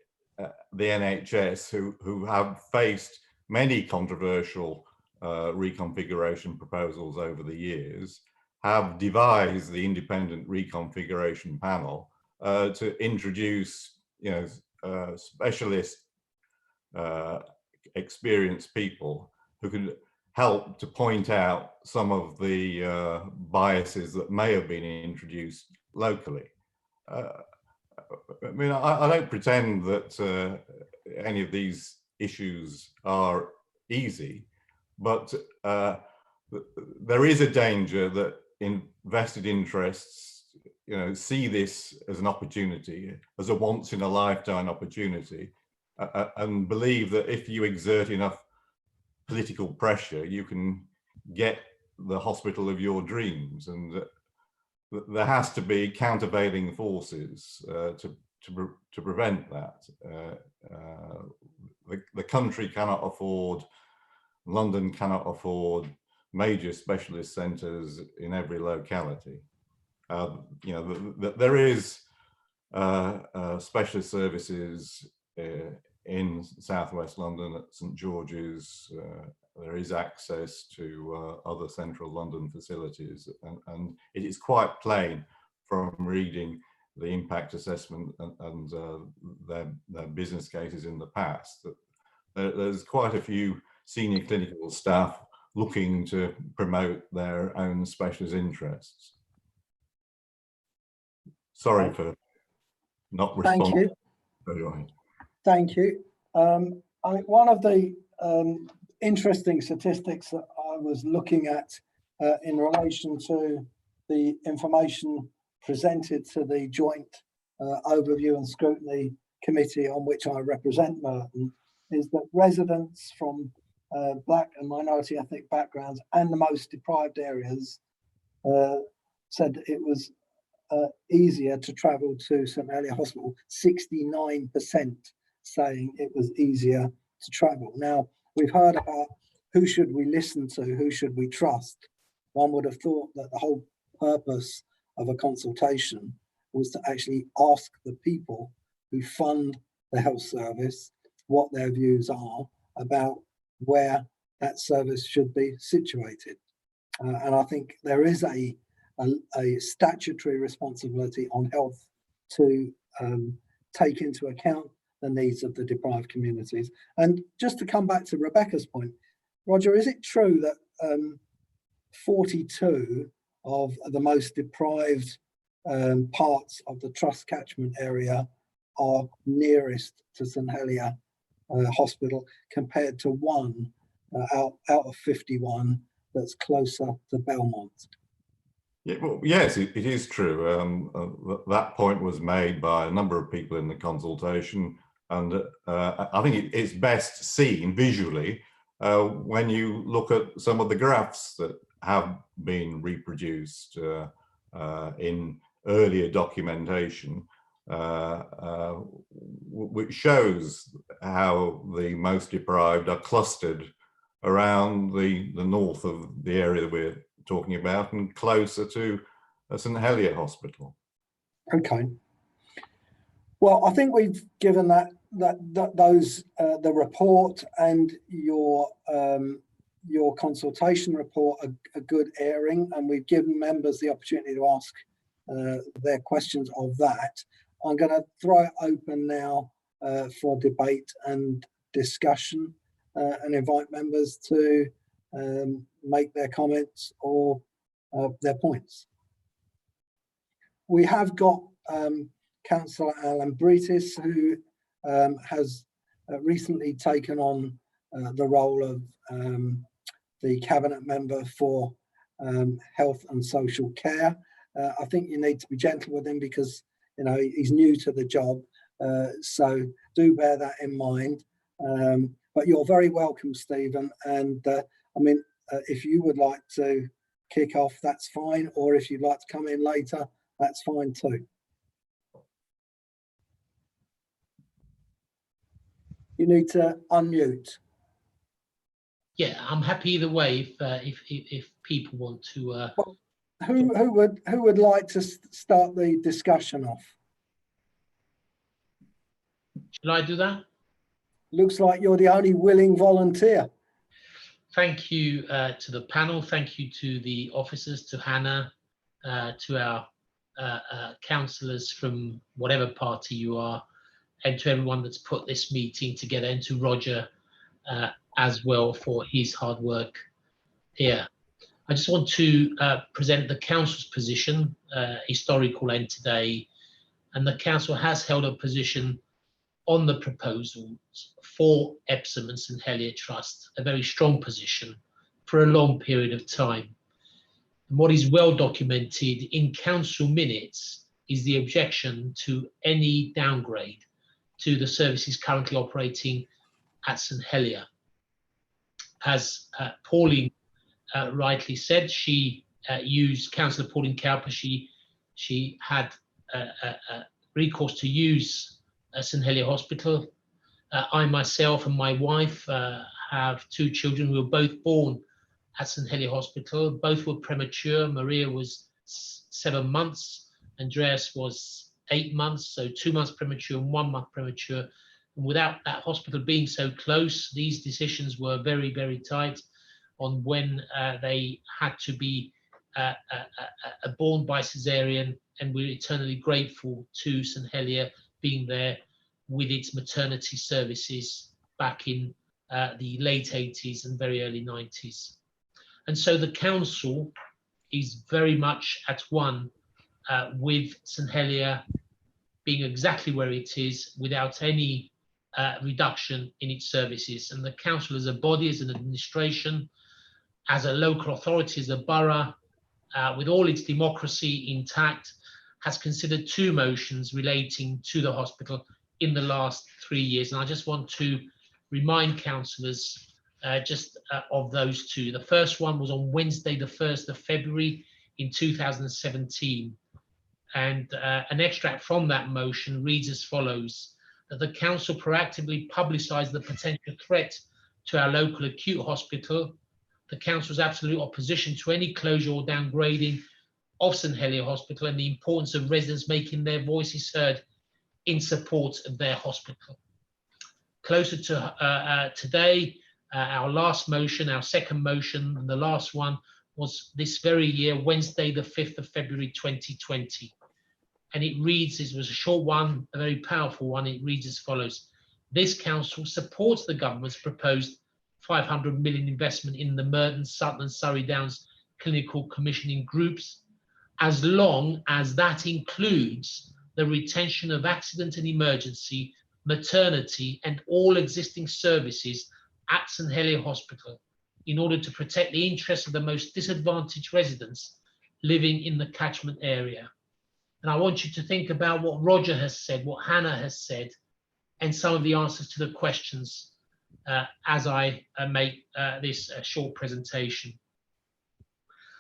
Speaker 5: NHS, who have faced many controversial reconfiguration proposals over the years, have devised the independent reconfiguration panel to introduce, specialist, experienced people who could help to point out some of the biases that may have been introduced locally. I mean, I don't pretend that any of these issues are easy, but there is a danger that invested interests, see this as an opportunity, as a once-in-a-lifetime opportunity, and believe that if you exert enough political pressure, you can get the hospital of your dreams, and there has to be countervailing forces to prevent that. The country cannot afford, London cannot afford major specialist centres in every locality. There is specialist services in Southwest London at St George's. There is access to other central London facilities, and it is quite plain from reading the impact assessment and their business cases in the past that there's quite a few senior clinical staff looking to promote their own specialist interests. Sorry for not responding.
Speaker 1: Thank you. Thank you. I mean, one of the interesting statistics that I was looking at in relation to the information presented to the Joint Overview and Scrutiny Committee, on which I represent Merton, is that residents from Black and minority ethnic backgrounds and the most deprived areas said that it was easier to travel to St Helier Hospital, 69% saying it was easier to travel. Now, we've heard about who should we listen to, who should we trust. One would have thought that the whole purpose of a consultation was to actually ask the people who fund the health service what their views are about where that service should be situated. And I think there is a statutory responsibility on health to take into account the needs of the deprived communities. And just to come back to Rebecca's point, Roger, is it true that 42 of the most deprived parts of the Trust catchment area are nearest to St Helier Hospital, compared to one out of 51 that's closer to Belmont?
Speaker 5: Yeah, well, yes, it is true. That point was made by a number of people in the consultation, and I think it's best seen visually when you look at some of the graphs that have been reproduced in earlier documentation, which shows how the most deprived are clustered around the north of the area that we're talking about and closer to St Helier Hospital.
Speaker 1: Okay. Well, I think we've given those the report and your consultation report a good airing, and we've given members the opportunity to ask their questions of that. I'm going to throw it open now for debate and discussion, and invite members to make their comments or their points. We have got Councillor Alan Britis, who has recently taken on the role of the Cabinet Member for Health and Social Care. I think you need to be gentle with him because you know, he's new to the job, so do bear that in mind. But you're very welcome, Stephen. And I mean, if you would like to kick off, that's fine. Or if you'd like to come in later, that's fine too. You need to unmute.
Speaker 12: Yeah, I'm happy either way if people want to.
Speaker 1: Well, who would like to start the discussion off?
Speaker 12: Shall I do that?
Speaker 1: Looks like you're the only willing volunteer.
Speaker 12: Thank you to the panel. Thank you to the officers, to Hannah, to our councillors from whatever party you are, and to everyone that's put this meeting together, and to Roger as well for his hard work here. I just want to present the council's position, historical end today, and the council has held a position on the proposals for Epsom and St Helier Trust, a very strong position for a long period of time. And what is well documented in council minutes is the objection to any downgrade to the services currently operating at St Helier. As Pauline rightly said, she used, Councillor Pauline Cowper, she had recourse to use St Helier Hospital. I myself and my wife have two children who were both born at St Helier Hospital. Both were premature. Maria was 7 months, Andreas was 8 months, so 2 months premature and 1 month premature. And without that hospital being so close, these decisions were very, very tight on when they had to be born by caesarean, and we're eternally grateful to St Helier being there with its maternity services back in the late 80s and very early 90s. And so the council is very much at one with St Helier being exactly where it is without any reduction in its services. And the council as a body, as an administration, as a local authority, as a borough, with all its democracy intact, has considered 2 motions relating to the hospital in the last 3 years. And I just want to remind councillors of those 2. The first one was on Wednesday, the 1st of February in 2017. And an extract from that motion reads as follows: that the council proactively publicised the potential threat to our local acute hospital. The council's absolute opposition to any closure or downgrading of St Helier Hospital, and the importance of residents making their voices heard in support of their hospital. Closer to today, our last motion, our second motion, and the last one was this very year, Wednesday, the 5th of February, 2020. And it reads, it was a short one, a very powerful one. It reads as follows: this council supports the government's proposed 500 million investment in the Merton, Sutton and Surrey Downs clinical commissioning groups, as long as that includes the retention of accident and emergency, maternity and all existing services at St Helier Hospital in order to protect the interests of the most disadvantaged residents living in the catchment area. And I want you to think about what Roger has said, what Hannah has said, and some of the answers to the questions as I make this short presentation.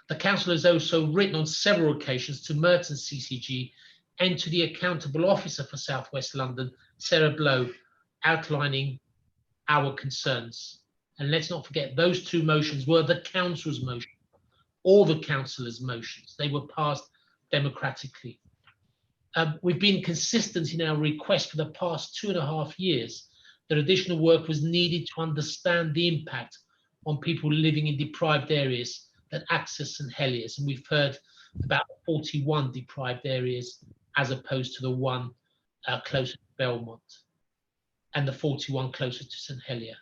Speaker 12: The council has also written on several occasions to Merton CCG and to the accountable officer for South West London, Sarah Blow, outlining our concerns. And let's not forget, those 2 motions were the council's motion, all the councillors' motions. They were passed democratically. We've been consistent in our request for the past 2.5 years that additional work was needed to understand the impact on people living in deprived areas that access St Heliers. And we've heard about 41 deprived areas as opposed to the one closer to Belmont and the 41 closer to St Helier.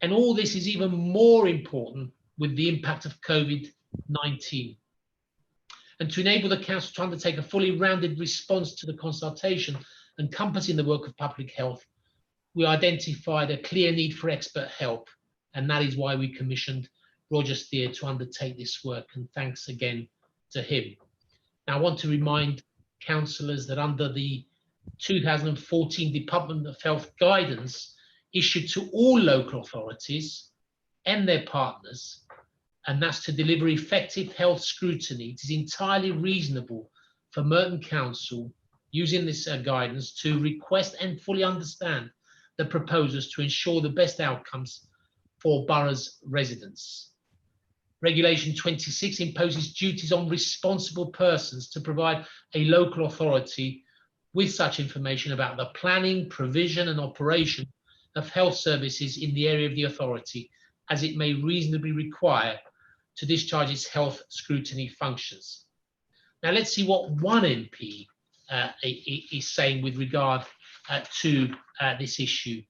Speaker 12: And all this is even more important with the impact of COVID-19. And to enable the council to undertake a fully rounded response to the consultation encompassing the work of public health, we identified a clear need for expert help. And that is why we commissioned Roger Steer to undertake this work. And thanks again to him. Now, I want to remind councillors that under the 2014 Department of Health guidance issued to all local authorities and their partners, and that's to deliver effective health scrutiny, it is entirely reasonable for Merton Council, using this guidance, to request and fully understand the proposals to ensure the best outcomes for borough's residents. Regulation 26 imposes duties on responsible persons to provide a local authority with such information about the planning, provision and operation of health services in the area of the authority as it may reasonably require to discharge its health scrutiny functions. Now let's see what one MP is saying with regard to this issue.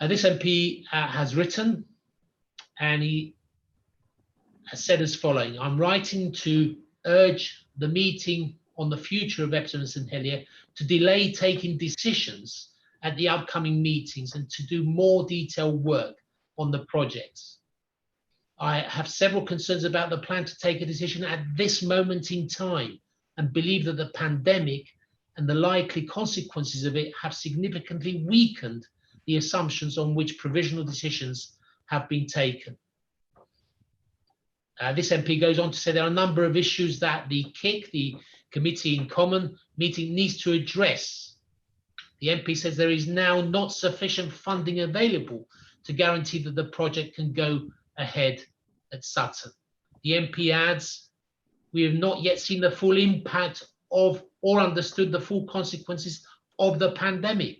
Speaker 12: This MP has written, and he has said as following: I'm writing to urge the meeting on the future of Epsom and St Helier to delay taking decisions at the upcoming meetings and to do more detailed work on the projects. I have several concerns about the plan to take a decision at this moment in time and believe that the pandemic and the likely consequences of it have significantly weakened the assumptions on which provisional decisions have been taken. This MP goes on to say there are a number of issues that the KIC, the Committee in Common meeting, needs to address. The MP says there is now not sufficient funding available to guarantee that the project can go ahead at Sutton. The MP adds, we have not yet seen the full impact of or understood the full consequences of the pandemic.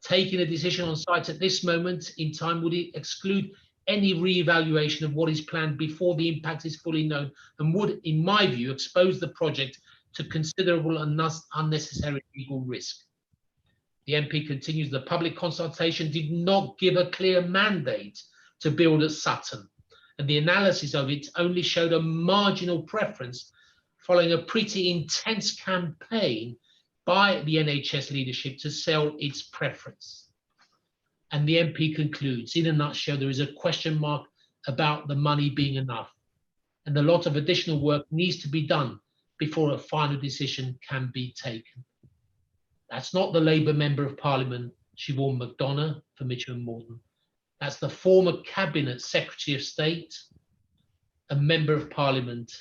Speaker 12: Taking a decision on site at this moment in time would exclude any re-evaluation of what is planned before the impact is fully known and would, in my view, expose the project to considerable and unnecessary legal risk. The MP continues, the public consultation did not give a clear mandate to build at Sutton, and the analysis of it only showed a marginal preference following a pretty intense campaign by the NHS leadership to sell its preference. And the MP concludes, in a nutshell, there is a question mark about the money being enough, and a lot of additional work needs to be done before a final decision can be taken. That's not the Labour Member of Parliament, Siobhan McDonough for Mitcham and Morton. That's the former Cabinet Secretary of State and Member of Parliament,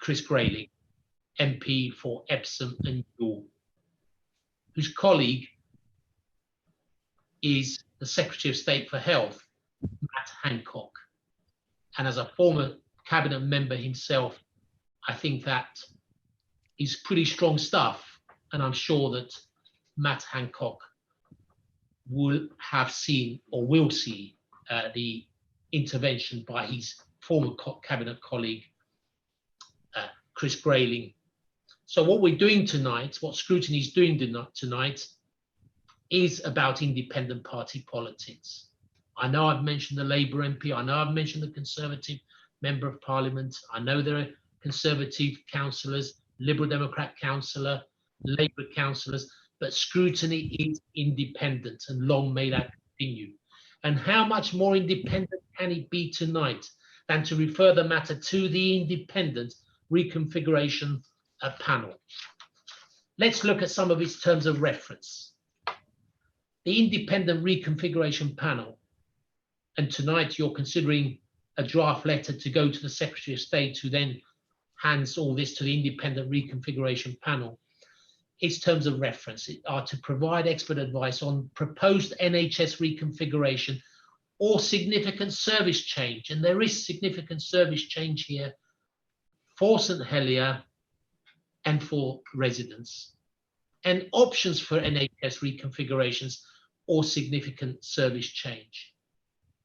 Speaker 12: Chris Grayling, MP for Epsom and York, whose colleague is the Secretary of State for Health, Matt Hancock. And as a former Cabinet member himself, I think that is pretty strong stuff. And I'm sure that Matt Hancock will have seen or will see the intervention by his former Cabinet colleague, Chris Grayling. So what we're doing tonight, what Scrutiny is doing tonight, is about independent party politics. I know I've mentioned the Labour MP, I know I've mentioned the Conservative Member of Parliament, I know there are Conservative councillors, Liberal Democrat councillor, Labour councillors, but Scrutiny is independent, and long may that continue. And how much more independent can it be tonight than to refer the matter to the independent reconfiguration panel? Let's look at some of its terms of reference. The independent reconfiguration panel, and tonight you're considering a draft letter to go to the Secretary of State, who then hands all this to the independent reconfiguration panel. Its terms of reference are to provide expert advice on proposed NHS reconfiguration or significant service change. And there is significant service change here for St Helier and for residents, and options for NHS reconfigurations or significant service change.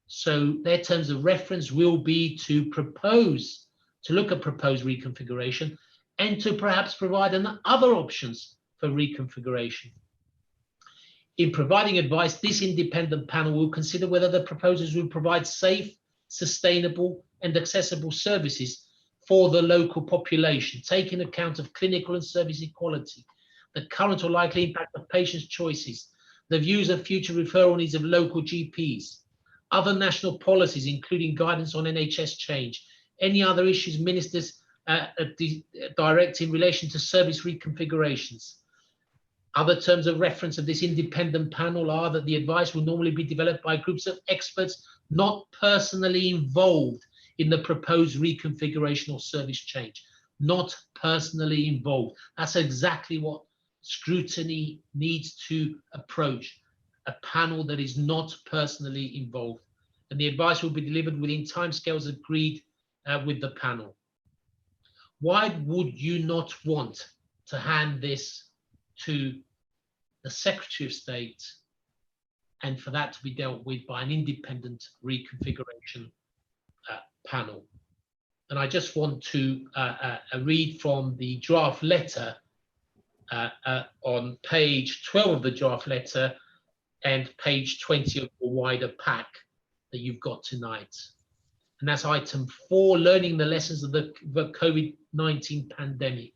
Speaker 12: So their terms of reference will be to propose, to look at proposed reconfiguration and to perhaps provide other options for reconfiguration. In providing advice, this independent panel will consider whether the proposals will provide safe, sustainable and accessible services for the local population, taking account of clinical and service equality, the current or likely impact of patients' choices, the views of future referral needs of local GPs, other national policies, including guidance on NHS change, any other issues ministers direct in relation to service reconfigurations. Other terms of reference of this independent panel are that the advice will normally be developed by groups of experts not personally involved in the proposed reconfiguration or service change. Not personally involved. That's exactly what Scrutiny needs to approach, a panel that is not personally involved. And the advice will be delivered within timescales agreed with the panel. Why would you not want to hand this to the Secretary of State and for that to be dealt with by an independent reconfiguration panel? And I just want to read from the draft letter on page 12 of the draft letter and page 20 of the wider pack that you've got tonight. And that's item 4, learning the lessons of the COVID-19 pandemic.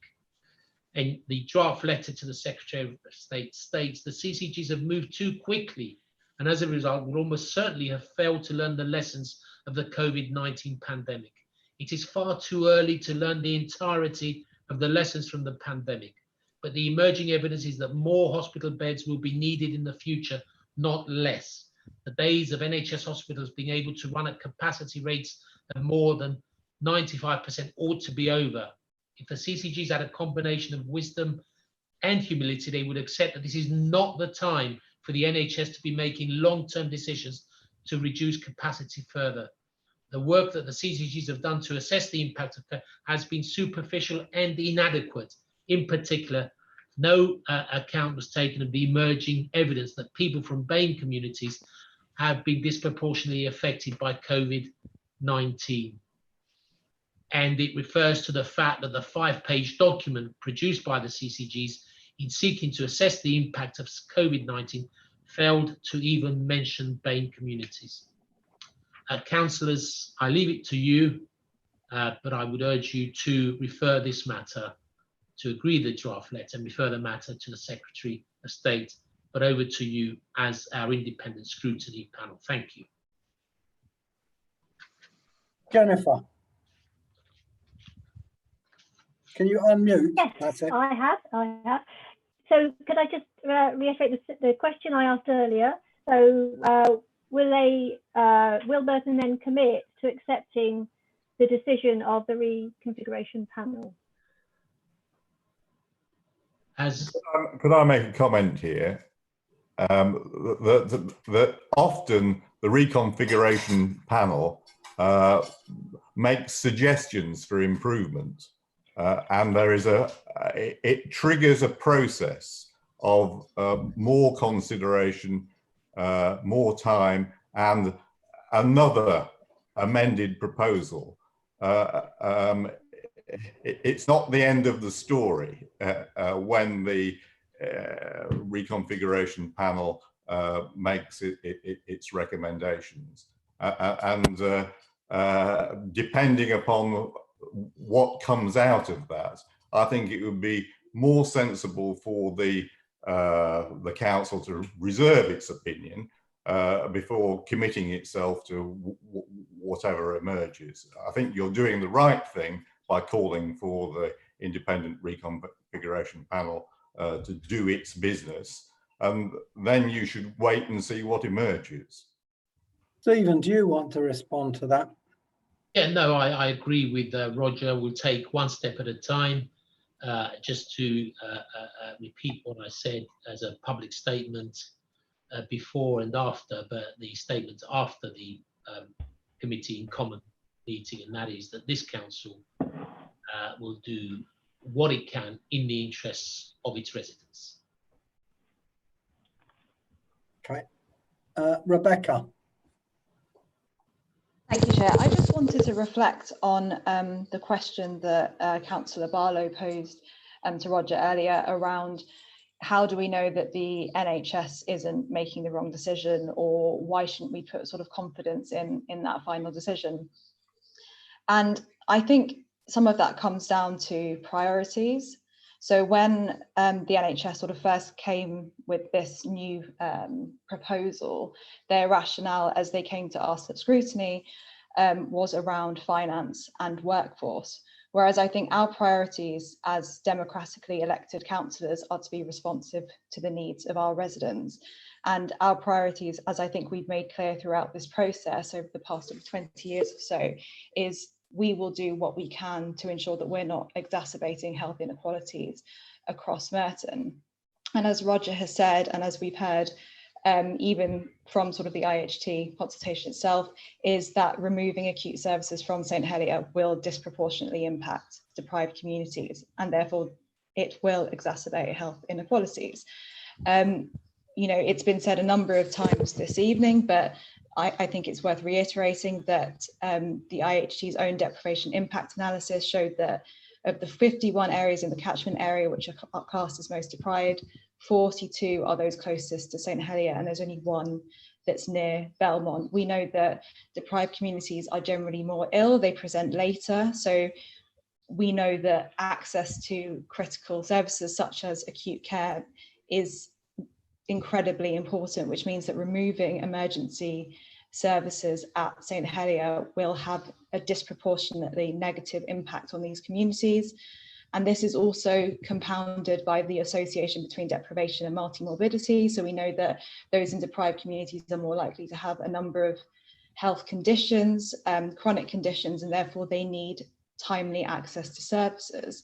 Speaker 12: And the draft letter to the Secretary of State states the CCGs have moved too quickly and as a result will almost certainly have failed to learn the lessons of the COVID-19 pandemic. It is far too early to learn the entirety of the lessons from the pandemic, but the emerging evidence is that more hospital beds will be needed in the future, not less. The days of NHS hospitals being able to run at capacity rates of more than 95% ought to be over. If the CCGs had a combination of wisdom and humility, they would accept that this is not the time for the NHS to be making long-term decisions to reduce capacity further. The work that the CCGs have done to assess the impact of COVID has been superficial and inadequate. In particular, no account was taken of the emerging evidence that people from BAME communities have been disproportionately affected by COVID-19. And it refers to the fact that the 5-page document produced by the CCGs in seeking to assess the impact of COVID-19 failed to even mention BAME communities. Councillors, I leave it to you, but I would urge you to refer this matter, to agree the draft letter and refer the matter to the Secretary of State, but over to you as our independent scrutiny panel. Thank you.
Speaker 1: Jennifer, can you unmute?
Speaker 3: Yes,
Speaker 1: That's it.
Speaker 3: I have. So could I just reiterate the question I asked earlier? So will Burton then commit to accepting the decision of the reconfiguration panel?
Speaker 5: Could I make a comment here? That often the reconfiguration panel makes suggestions for improvement, and there is it triggers a process of more consideration, more time, and another amended proposal. It's not the end of the story when the reconfiguration panel makes its recommendations, and depending upon what comes out of that, I think it would be more sensible for the council to reserve its opinion before committing itself to whatever emerges. I think you're doing the right thing by calling for the independent reconfiguration panel to do its business, and then you should wait and see what emerges.
Speaker 1: Stephen, do you want to respond to that?
Speaker 12: Yeah, no, I agree with Roger. We'll take one step at a time. Just to repeat what I said as a public statement before and after, but the statement after the committee in common meeting, and that is that this council will do what it can in the interests of its residents.
Speaker 1: Okay. Rebecca.
Speaker 9: Thank you, Chair. I just wanted to reflect on the question that Councillor Barlow posed to Roger earlier around how do we know that the NHS isn't making the wrong decision, or why shouldn't we put sort of confidence in that final decision? And I think some of that comes down to priorities. So when the NHS sort of first came with this new proposal, their rationale as they came to us at Scrutiny was around finance and workforce, Whereas I think our priorities as democratically elected councillors are to be responsive to the needs of our residents. And our priorities, as I think we've made clear throughout this process over the past 20 years or so, is we will do what we can to ensure that we're not exacerbating health inequalities across Merton. And as Roger has said, and as we've heard, even from sort of the IHT consultation itself, is that removing acute services from St Helier will disproportionately impact deprived communities, and therefore it will exacerbate health inequalities. You know, it's been said a number of times this evening, but I think it's worth reiterating that the IHT's own deprivation impact analysis showed that of the 51 areas in the catchment area which are classed as most deprived, 42 are those closest to St Helier, and there's only one that's near Belmont. We know that deprived communities are generally more ill, they present later, so we know that access to critical services such as acute care is incredibly important, which means that removing emergency services at St Helier will have a disproportionately negative impact on these communities. And this is also compounded by the association between deprivation and multimorbidity. So we know that those in deprived communities are more likely to have a number of health conditions, chronic conditions, and therefore they need timely access to services.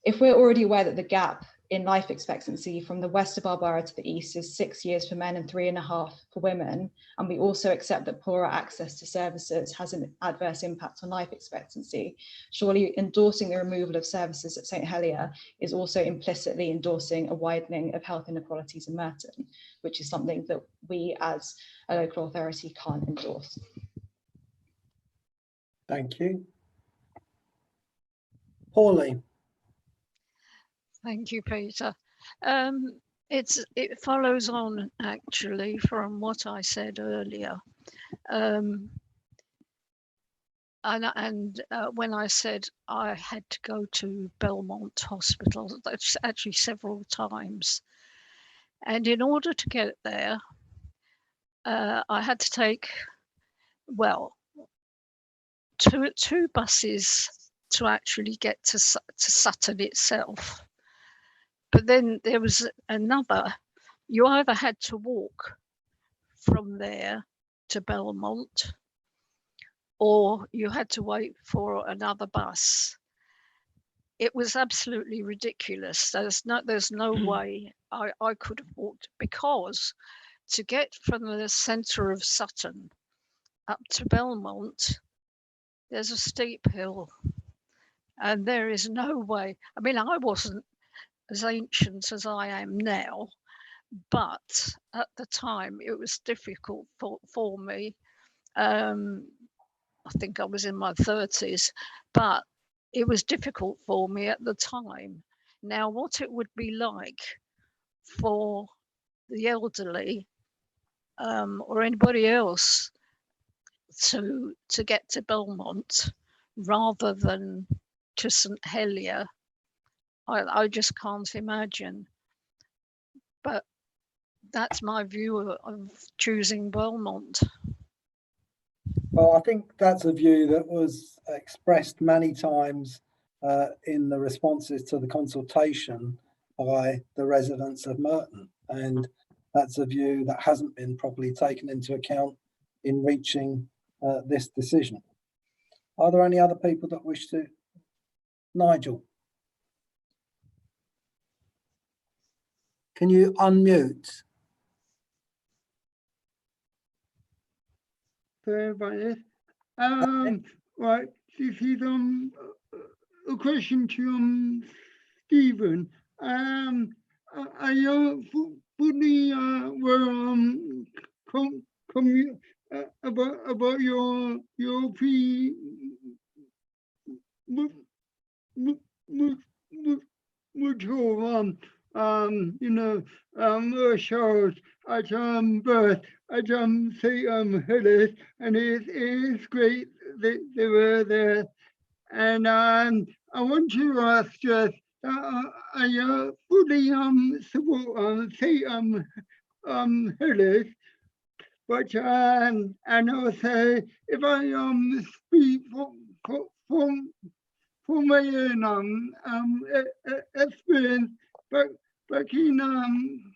Speaker 9: If we're already aware that the gap in life expectancy from the west of our borough to the east is 6 years for men and 3.5 for women, and we also accept that poorer access to services has an adverse impact on life expectancy, surely endorsing the removal of services at St Helier is also implicitly endorsing a widening of health inequalities in Merton, which is something that we as a local authority can't endorse.
Speaker 1: Thank you. Pauline.
Speaker 11: Thank you, Peter. It follows on actually from what I said earlier. And when I said I had to go to Belmont Hospital, that's actually several times. And in order to get there, I had to take, well, two buses to actually get to Sutton itself. But then there was another, you either had to walk from there to Belmont or you had to wait for another bus. It was absolutely ridiculous. There's no way I could have walked, because to get from the centre of Sutton up to Belmont, there's a steep hill and there is no way. I mean, I wasn't as ancient as I am now, but at the time it was difficult for me. I think I was in my 30s, but it was difficult for me at the time. Now, what it would be like for the elderly or anybody else to get to Belmont rather than to St Helier, I just can't imagine. But that's my view of choosing Belmont.
Speaker 1: Well, I think that's a view that was expressed many times in the responses to the consultation by the residents of Merton. And that's a view that hasn't been properly taken into account in reaching this decision. Are there any other people that wish to? Nigel. Can you unmute?
Speaker 8: Sorry about this. Right, this is a question to Stephen. I fully about your shows at birth at St Helier, and it is great that they were there. And I want to ask just I fully support St Helier, but and also if I speak my own experience back in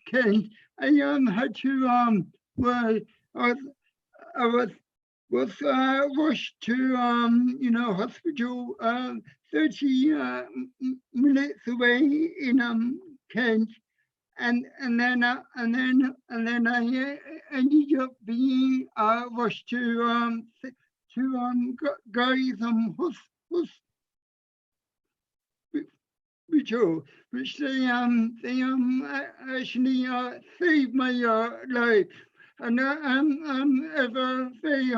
Speaker 8: Kent, I had to where I was rushed to hospital 30 minutes away in Kent, and then I ended up being rushed to Guy's hospital, which they actually saved my life, and I'm ever very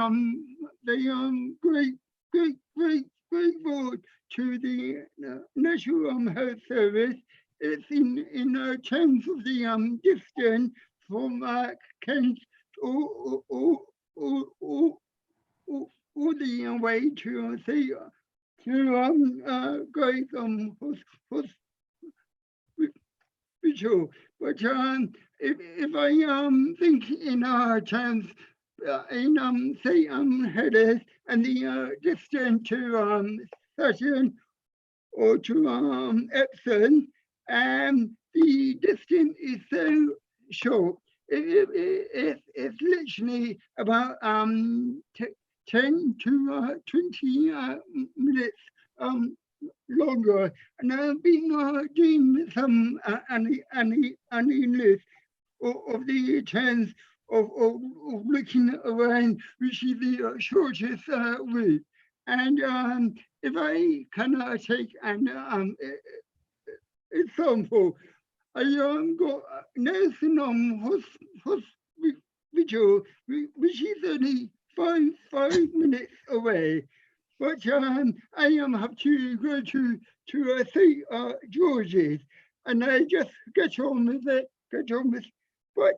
Speaker 8: grateful to the National Health Service. It's in terms of the distance from Kent all the way to Guy's hospital. But if I think in terms in say Headers and the distance to Sutton or to Epsom, the distance is so short. It's literally about 10 to 20 minutes longer, and I've been doing some analysis of the chance of looking around, which is the shortest route. And if I can take an example, I got Nelson Hospital, which is only five minutes away. But I have to go to St. George's, and I just get on with it. But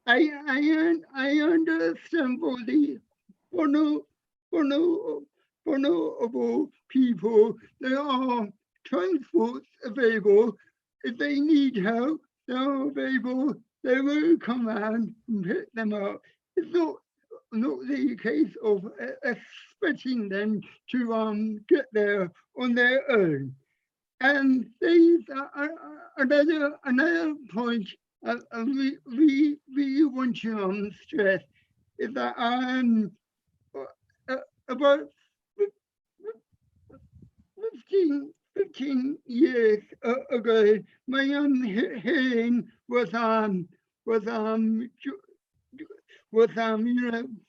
Speaker 8: I understand for the vulnerable people, there are transports available. If they need help, they are available. They will come around and pick them up. It's not the case of expecting them to get there on their own. And there's another point we want to stress is that about 15 years ago, my hearing was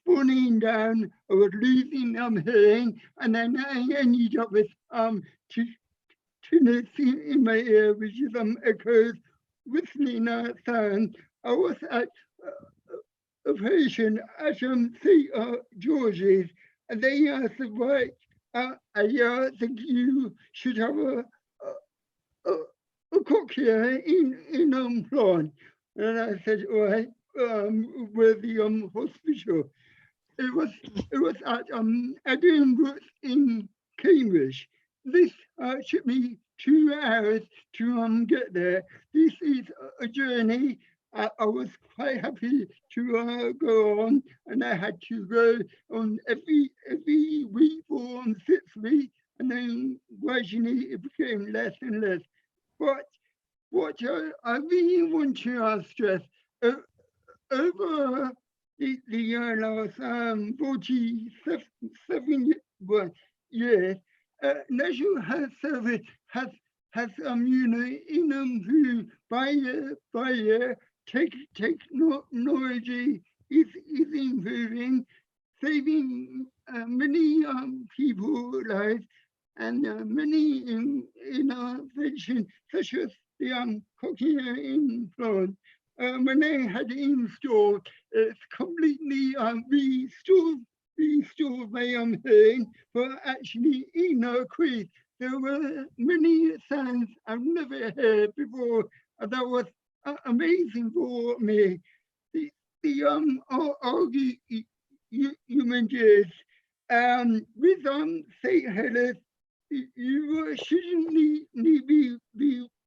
Speaker 8: falling down. I was losing hearing, and then I ended up with tinnitus in my ear, which is echoes, whistling sound. I was at a patient at St. George's, and they said, right, I think you should have a cochlear in plant. And I said, all right, with the hospital. It was at Edinburgh in Cambridge. This took me 2 hours to get there. This is a journey I was quite happy to go on, and I had to go on every week or on 6 weeks, and then gradually it became less and less. But what I really want to stress, over the last 47 years, National Health Service has improved by year. Technology is improving, saving many people's lives, and many innovations such as the cochlear implant. When I had it installed, it's completely restored my hearing, but actually increased. There were many sounds I've never heard before. That was amazing for me. The argument is with St. Helens, you shouldn't be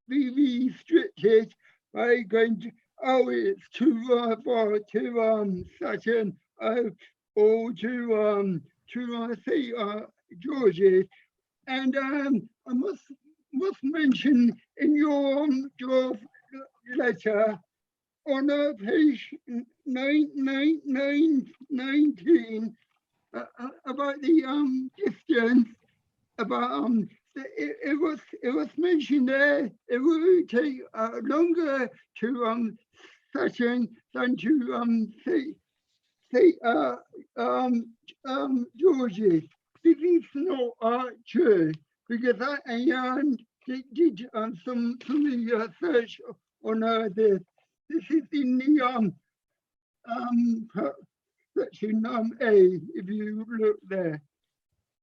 Speaker 8: restricted by going to, oh, it's too far to Sutton or to St. George's. and I must mention in your letter on page 19 about the distance, about it was mentioned there it would take longer to session than to say George's. This is not true, because I did some research on this. This is in the section A, if you look there.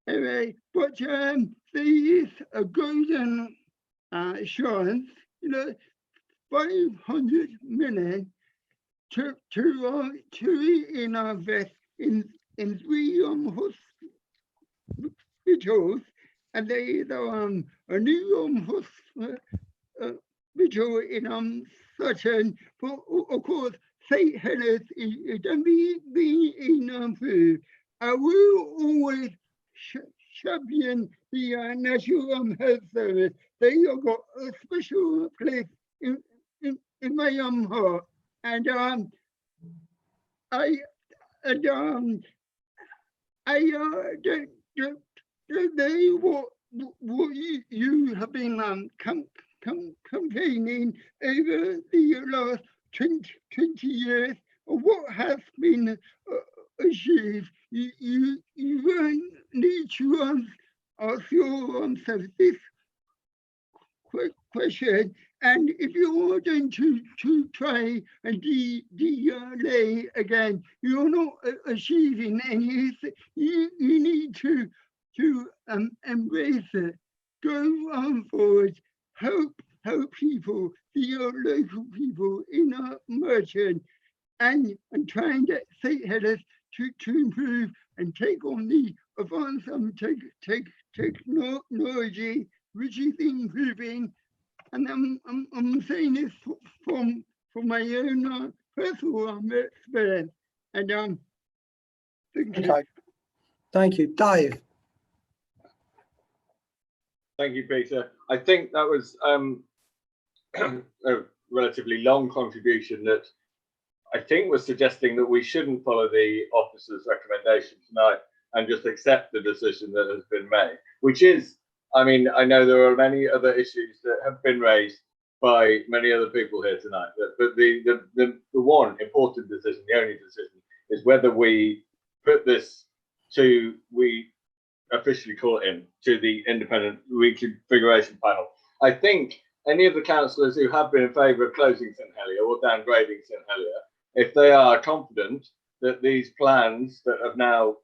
Speaker 8: Anyway, but there is a golden assurance, 500 million to invest in 3 hospitals, and there is a new hospital in Sutton, but of course St. Helens is being improved. I will always champion the National Health Service. They have got a special place in my heart, and I don't know what you have been campaigning over the last 20 years, or what has been achieved. You need to ask yourself this question, and if you're going to try and delay again, you're not achieving anything. You need to embrace it. Go forward. Help people, the local people in Merchant, and try and get St. Helens to improve and take on the advanced technology, which is improving. And I'm saying this from my own personal experience. And thank you.
Speaker 1: Okay, thank you, Dave.
Speaker 13: Thank you, Peter. I think that was a relatively long contribution that I think was suggesting that we shouldn't follow the officer's recommendation tonight and just accept the decision that has been made, which is, I mean, I know there are many other issues that have been raised by many other people here tonight, but the one important decision, the only decision, is whether we put this to, we officially call it in to the independent reconfiguration panel. I think any of the councillors who have been in favour of closing St Helier or downgrading St Helier, if they are confident that these plans that have now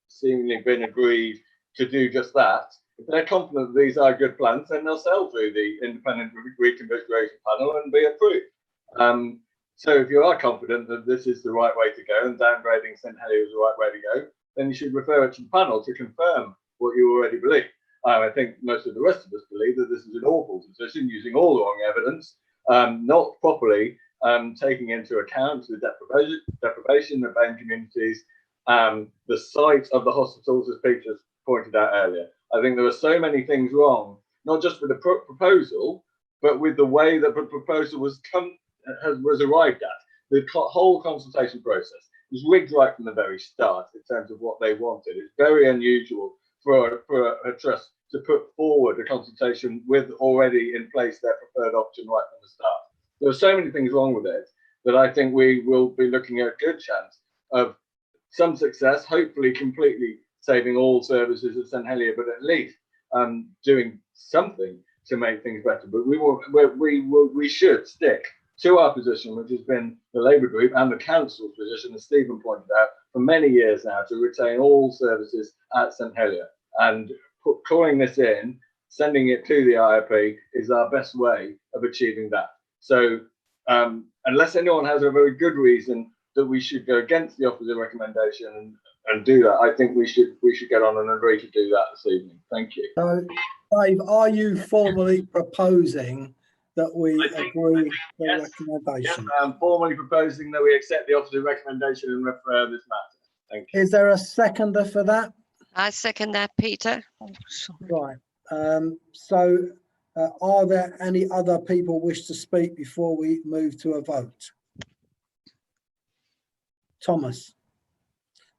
Speaker 13: seemingly been agreed to do just that, if they're confident that these are good plans, then they'll sail through the independent reconfiguration panel and be approved. So if you are confident that this is the right way to go and downgrading St Helier is the right way to go, then you should refer it to the panel to confirm what you already believe. I think most of the rest of us believe that this is an awful decision, using all the wrong evidence, not properly taking into account the deprivation of BAME communities, the site of the hospitals, as Peter pointed out earlier. I think there are so many things wrong, not just with the proposal, but with the way that the proposal was arrived at. The whole consultation process was rigged right from the very start in terms of what they wanted. It's very unusual for a trust to put forward a consultation with already in place their preferred option right from the start. There are so many things wrong with it that I think we will be looking at a good chance of some success, hopefully completely saving all services at St Helier, but at least doing something to make things better. But we should stick to our position, which has been the Labour group and the council's position, as Stephen pointed out, for many years now, to retain all services at St Helier. And calling this in, sending it to the IRP, is our best way of achieving that. So unless anyone has a very good reason that we should go against the officer's recommendation and do that, I think we should get on and agree to do that this evening. Thank you.
Speaker 1: So, Dave, are you formally proposing that we agree the recommendation?
Speaker 13: Yes, I'm formally proposing that we accept the officer's recommendation and refer this matter. Thank you.
Speaker 1: Is there a seconder for that?
Speaker 14: I second that, Peter.
Speaker 11: Oh, sorry.
Speaker 1: Right. Are there any other people wish to speak before we move to a vote? Thomas.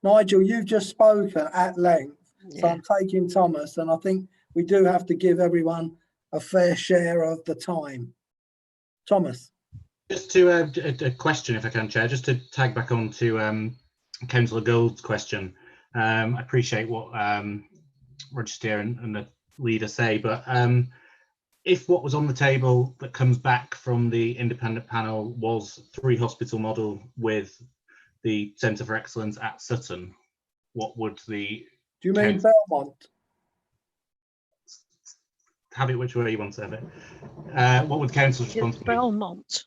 Speaker 1: Nigel, you've just spoken at length, so I'm taking Thomas, and I think we do have to give everyone a fair share of the time. Thomas.
Speaker 10: Just to a question, if I can, Chair, just to tag back on to Councillor Gould's question. I appreciate what Roger Steer and the leader say, but if what was on the table that comes back from the independent panel was 3 hospital model with the Centre for Excellence at Sutton, what would the...
Speaker 1: Do you mean Belmont?
Speaker 10: Have it which way you want to have it. What would council's response be?
Speaker 11: Belmont.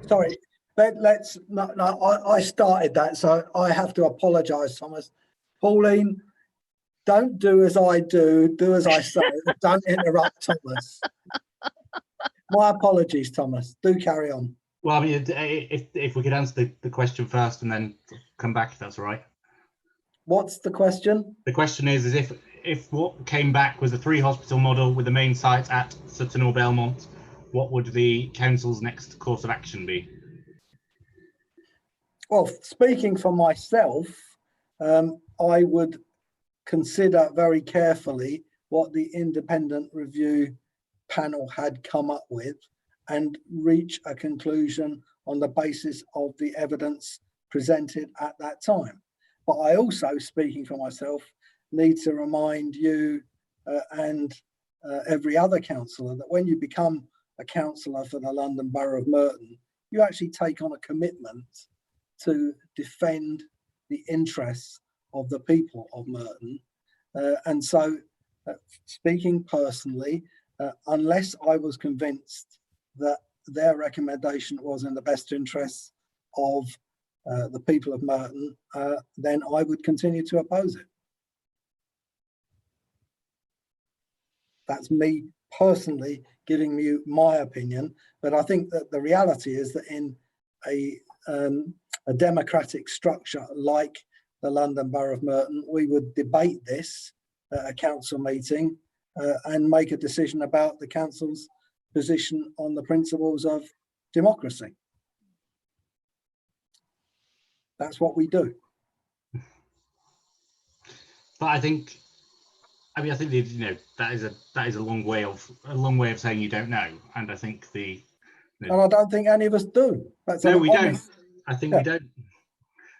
Speaker 1: Sorry, I started that, so I have to apologise, Thomas. Pauline, don't do as I do as I say. Don't interrupt Thomas. My apologies, Thomas. Do carry on.
Speaker 10: Well, I mean, if we could answer the question first and then come back, if that's all right.
Speaker 1: What's the question?
Speaker 10: The question is if what came back was a 3 hospital model with the main site at Sutton or Belmont, what would the council's next course of action be?
Speaker 1: Well, speaking for myself, I would consider very carefully what the independent review panel had come up with and reach a conclusion on the basis of the evidence presented at that time. But I also, speaking for myself, need to remind you and every other councillor that when you become a councillor for the London Borough of Merton, you actually take on a commitment to defend the interests of the people of Merton. And so, speaking personally, unless I was convinced that their recommendation was in the best interests of the people of Merton, then I would continue to oppose it. That's me personally giving you my opinion, but I think that the reality is that in a democratic structure like the London Borough of Merton, we would debate this at a council meeting and make a decision about the council's position on the principles of democracy. That's what we do.
Speaker 10: But I think that is a long way of saying you don't know, and I think
Speaker 1: and I don't think any of us do.
Speaker 10: No, we don't. I think we don't.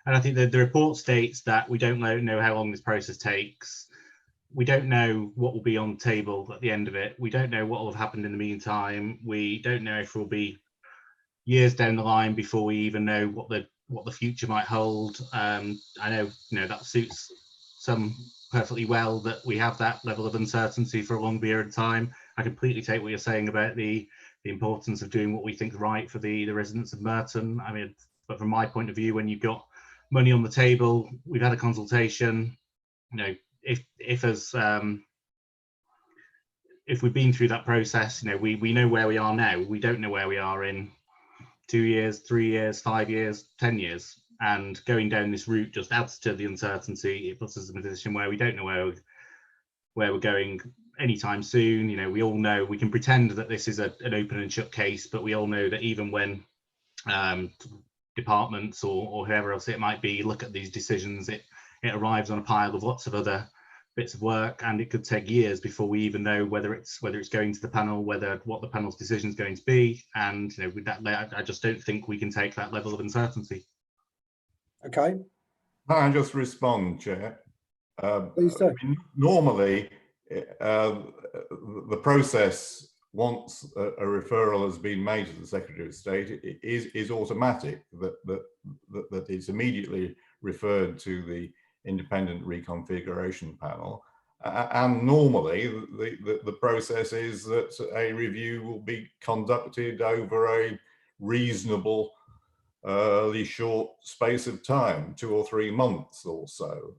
Speaker 10: And I think that the report states that we don't know how long this process takes. We don't know what will be on the table at the end of it. We don't know what will have happened in the meantime. We don't know if we'll be years down the line before we even know what the future might hold. I know that suits some perfectly well, that we have that level of uncertainty for a long period of time. I completely take what you're saying about the importance of doing what we think is right for the residents of Merton. I mean, but from my point of view, when you've got money on the table, we've had a consultation, if we've been through that process, we know where we are now. We don't know where we are in 2 years, 3 years, 5 years, 10 years. And going down this route just adds to the uncertainty. It puts us in a position where we don't know where we're going anytime soon. We all know, we can pretend that this is an open and shut case, but we all know that even when departments or whoever else it might be look at these decisions, it arrives on a pile of lots of other bits of work, and it could take years before we even know whether it's going to the panel, what the panel's decision is going to be. And with that, I just don't think we can take that level of uncertainty.
Speaker 1: Okay.
Speaker 5: Can I just respond, Chair?
Speaker 1: Please do.
Speaker 5: I mean, normally, the process, once a referral has been made to the Secretary of State, is automatic, that it's immediately referred to the independent reconfiguration panel. And normally, the process is that a review will be conducted over a reasonable short space of time, 2 or 3 months or so,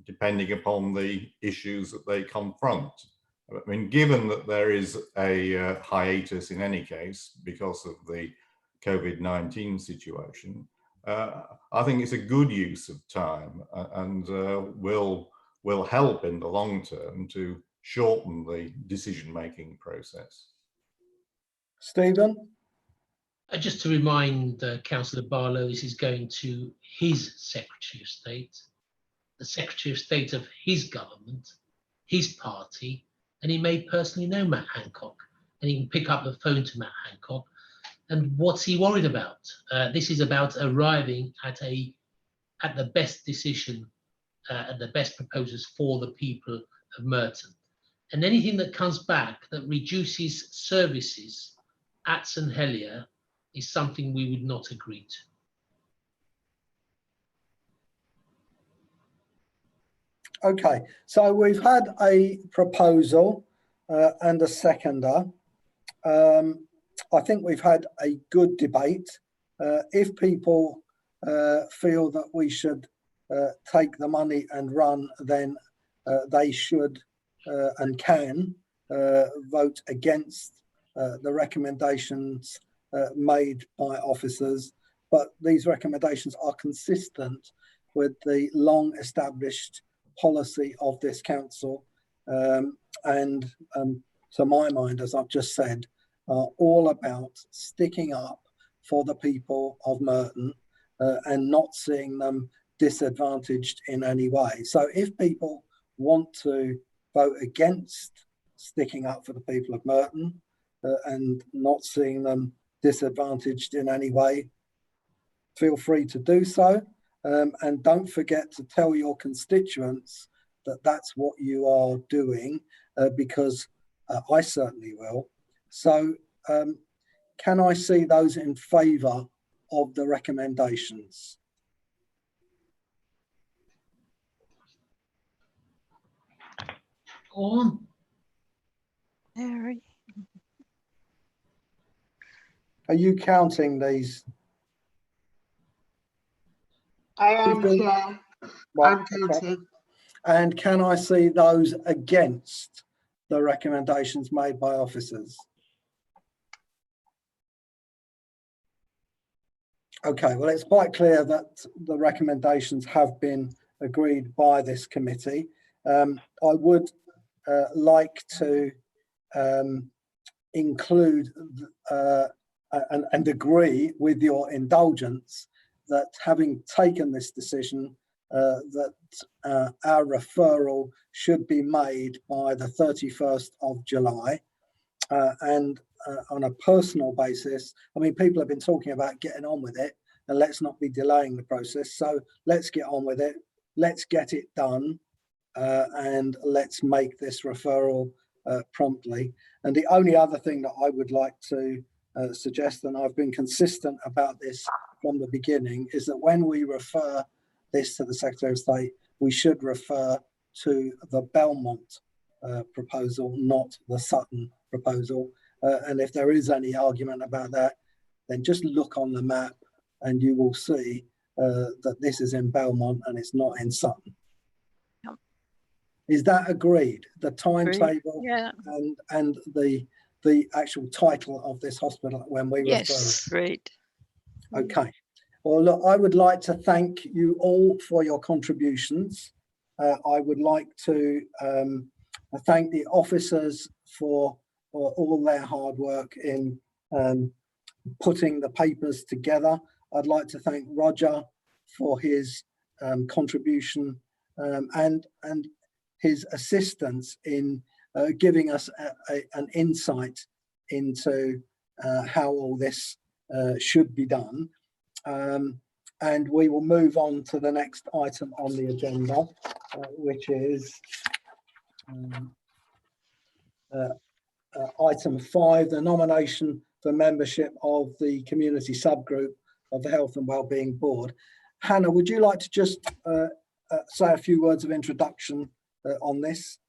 Speaker 5: depending upon the issues that they confront. I mean, given that there is a hiatus in any case because of the COVID-19 situation, I think it's a good use of time and will help in the long term to shorten the decision-making process.
Speaker 1: Stephen?
Speaker 12: Just to remind Councillor Barlow, this is going to his Secretary of State, the Secretary of State of his government, his party, and he may personally know Matt Hancock, and he can pick up the phone to Matt Hancock. And what's he worried about? This is about arriving at the best decision, at the best proposals for the people of Merton. And anything that comes back that reduces services at St Helier is something we would not agree to.
Speaker 1: Okay, so we've had a proposal and a seconder. I think we've had a good debate. If people feel that we should take the money and run, then they should and can vote against the recommendations made by officers. But these recommendations are consistent with the long established policy of this council, and to my mind, as I've just said, are all about sticking up for the people of Merton and not seeing them disadvantaged in any way. So if people want to vote against sticking up for the people of Merton and not seeing them disadvantaged in any way, feel free to do so. And don't forget to tell your constituents that that's what you are doing, because I certainly will. So can I see those in favour of the recommendations?
Speaker 12: Go on.
Speaker 11: Mary.
Speaker 1: Are you counting these?
Speaker 2: I am, Chair.
Speaker 1: Right,
Speaker 2: I'm counting.
Speaker 1: okay. And can I see those against the recommendations made by officers? Okay, well, it's quite clear that the recommendations have been agreed by this committee. I would like to include and agree with your indulgence that having taken this decision, that our referral should be made by the 31st of July. And on a personal basis, I mean, people have been talking about getting on with it, and let's not be delaying the process. So let's get on with it. Let's get it done, and let's make this referral promptly. And the only other thing that I would like to suggest, and I've been consistent about this from the beginning, is that when we refer this to the Secretary of State, we should refer to the Belmont proposal, not the Sutton proposal. And if there is any argument about that, then just look on the map and you will see that this is in Belmont and it's not in Sutton.
Speaker 11: Yep.
Speaker 1: Is that agreed? The timetable,
Speaker 11: yeah,
Speaker 1: and the actual title of this hospital when we refer
Speaker 11: yes,
Speaker 1: it?
Speaker 11: great.
Speaker 1: Okay. Well, look, I would like to thank you all for your contributions. I would like to thank the officers for all their hard work in putting the papers together. I'd like to thank Roger for his contribution and his assistance in giving us an insight into how all this should be done. And we will move on to the next item on the agenda, which is item 5, the nomination for membership of the community subgroup of the Health and Wellbeing Board. Hannah, would you like to just say a few words of introduction on this?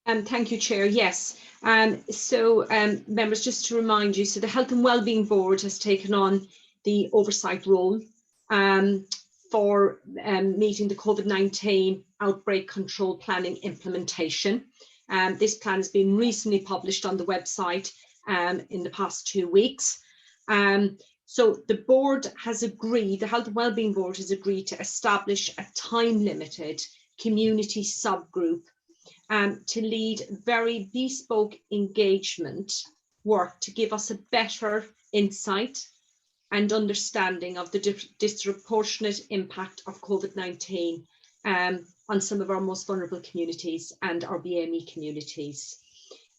Speaker 4: Thank you, Chair. Yes. Members, just to remind you, so the Health and Wellbeing Board has taken on the oversight role for meeting the COVID-19 outbreak control planning implementation. This plan has been recently published on the website in the past 2 weeks. So the board has agreed, the Health and Wellbeing Board has agreed to establish a time-limited community subgroup to lead very bespoke engagement work to give us a better insight and understanding of the disproportionate impact of COVID-19 on some of our most vulnerable communities and our BME communities.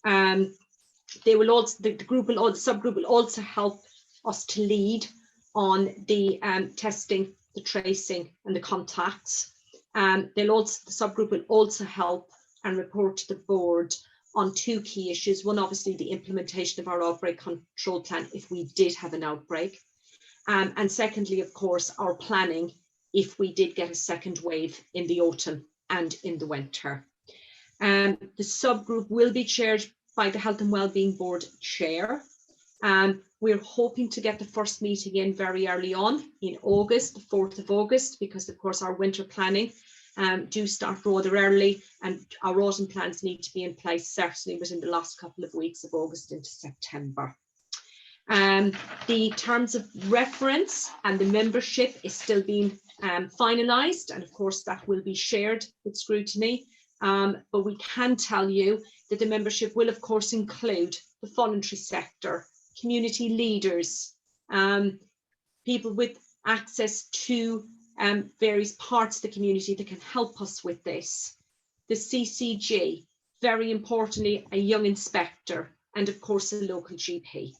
Speaker 4: They will also, the subgroup will also help us to lead on the testing, the tracing, and the contacts. The subgroup will also help and report to the board on two key issues. One, obviously, the implementation of our outbreak control plan if we did have an outbreak. And secondly, of course, our planning if we did get a second wave in the autumn and in the winter. The subgroup will be chaired by the Health and Wellbeing Board Chair. We're hoping to get the first meeting in very early on in August, the 4th of August, because of course our winter planning do start rather early, and our autumn plans need to be in place certainly within the last couple of weeks of August into September. The terms of reference and the membership is still being finalised, and of course that will be shared with Scrutiny, but we can tell you that the membership will of course include the voluntary sector, community leaders, people with access to various parts of the community that can help us with this, the CCG, very importantly a young inspector, and of course a local GP.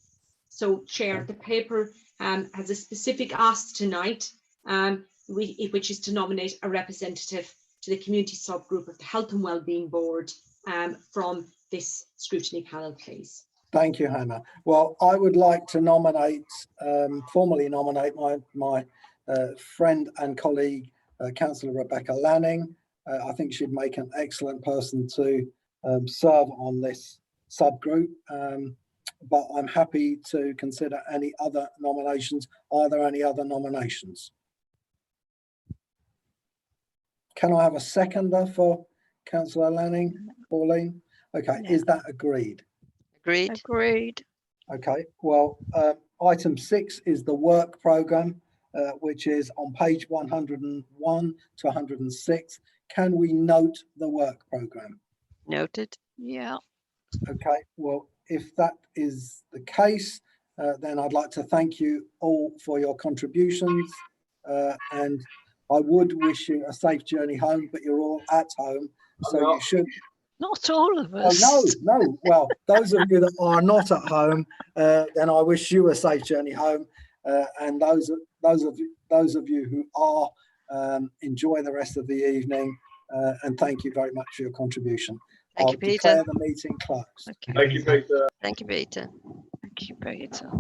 Speaker 4: So Chair, the paper has a specific ask tonight, which is to nominate a representative to the community subgroup of the Health and Wellbeing Board from this scrutiny panel, please.
Speaker 1: Thank you, Hannah. Well, I would like to nominate, formally nominate my friend and colleague, Councillor Rebecca Lanning. I think she'd make an excellent person to serve on this subgroup, but I'm happy to consider any other nominations. Are there any other nominations? Can I have a seconder for Councillor Lanning, Pauline? Okay,
Speaker 11: Yeah.
Speaker 1: is that agreed?
Speaker 14: Agreed.
Speaker 11: Agreed.
Speaker 1: Okay, well, item 6 is the work programme, which is on page 101 to 106. Can we note the work programme?
Speaker 14: Noted.
Speaker 11: Yeah.
Speaker 1: Okay, well, if that is the case, then I'd like to thank you all for your contributions, and I would wish you a safe journey home, but you're all at home, so you should.
Speaker 11: Not all of
Speaker 1: Oh,
Speaker 11: us.
Speaker 1: no. Well, those of you that are not at home, then I wish you a safe journey home, and those of you who are, enjoy the rest of the evening, and thank you very much for your contribution.
Speaker 14: Thank
Speaker 1: I'll
Speaker 14: you, Peter.
Speaker 1: declare the meeting closed.
Speaker 11: Okay.
Speaker 13: Thank you, Peter.
Speaker 14: Thank you, Peter.
Speaker 11: Thank you, Peter.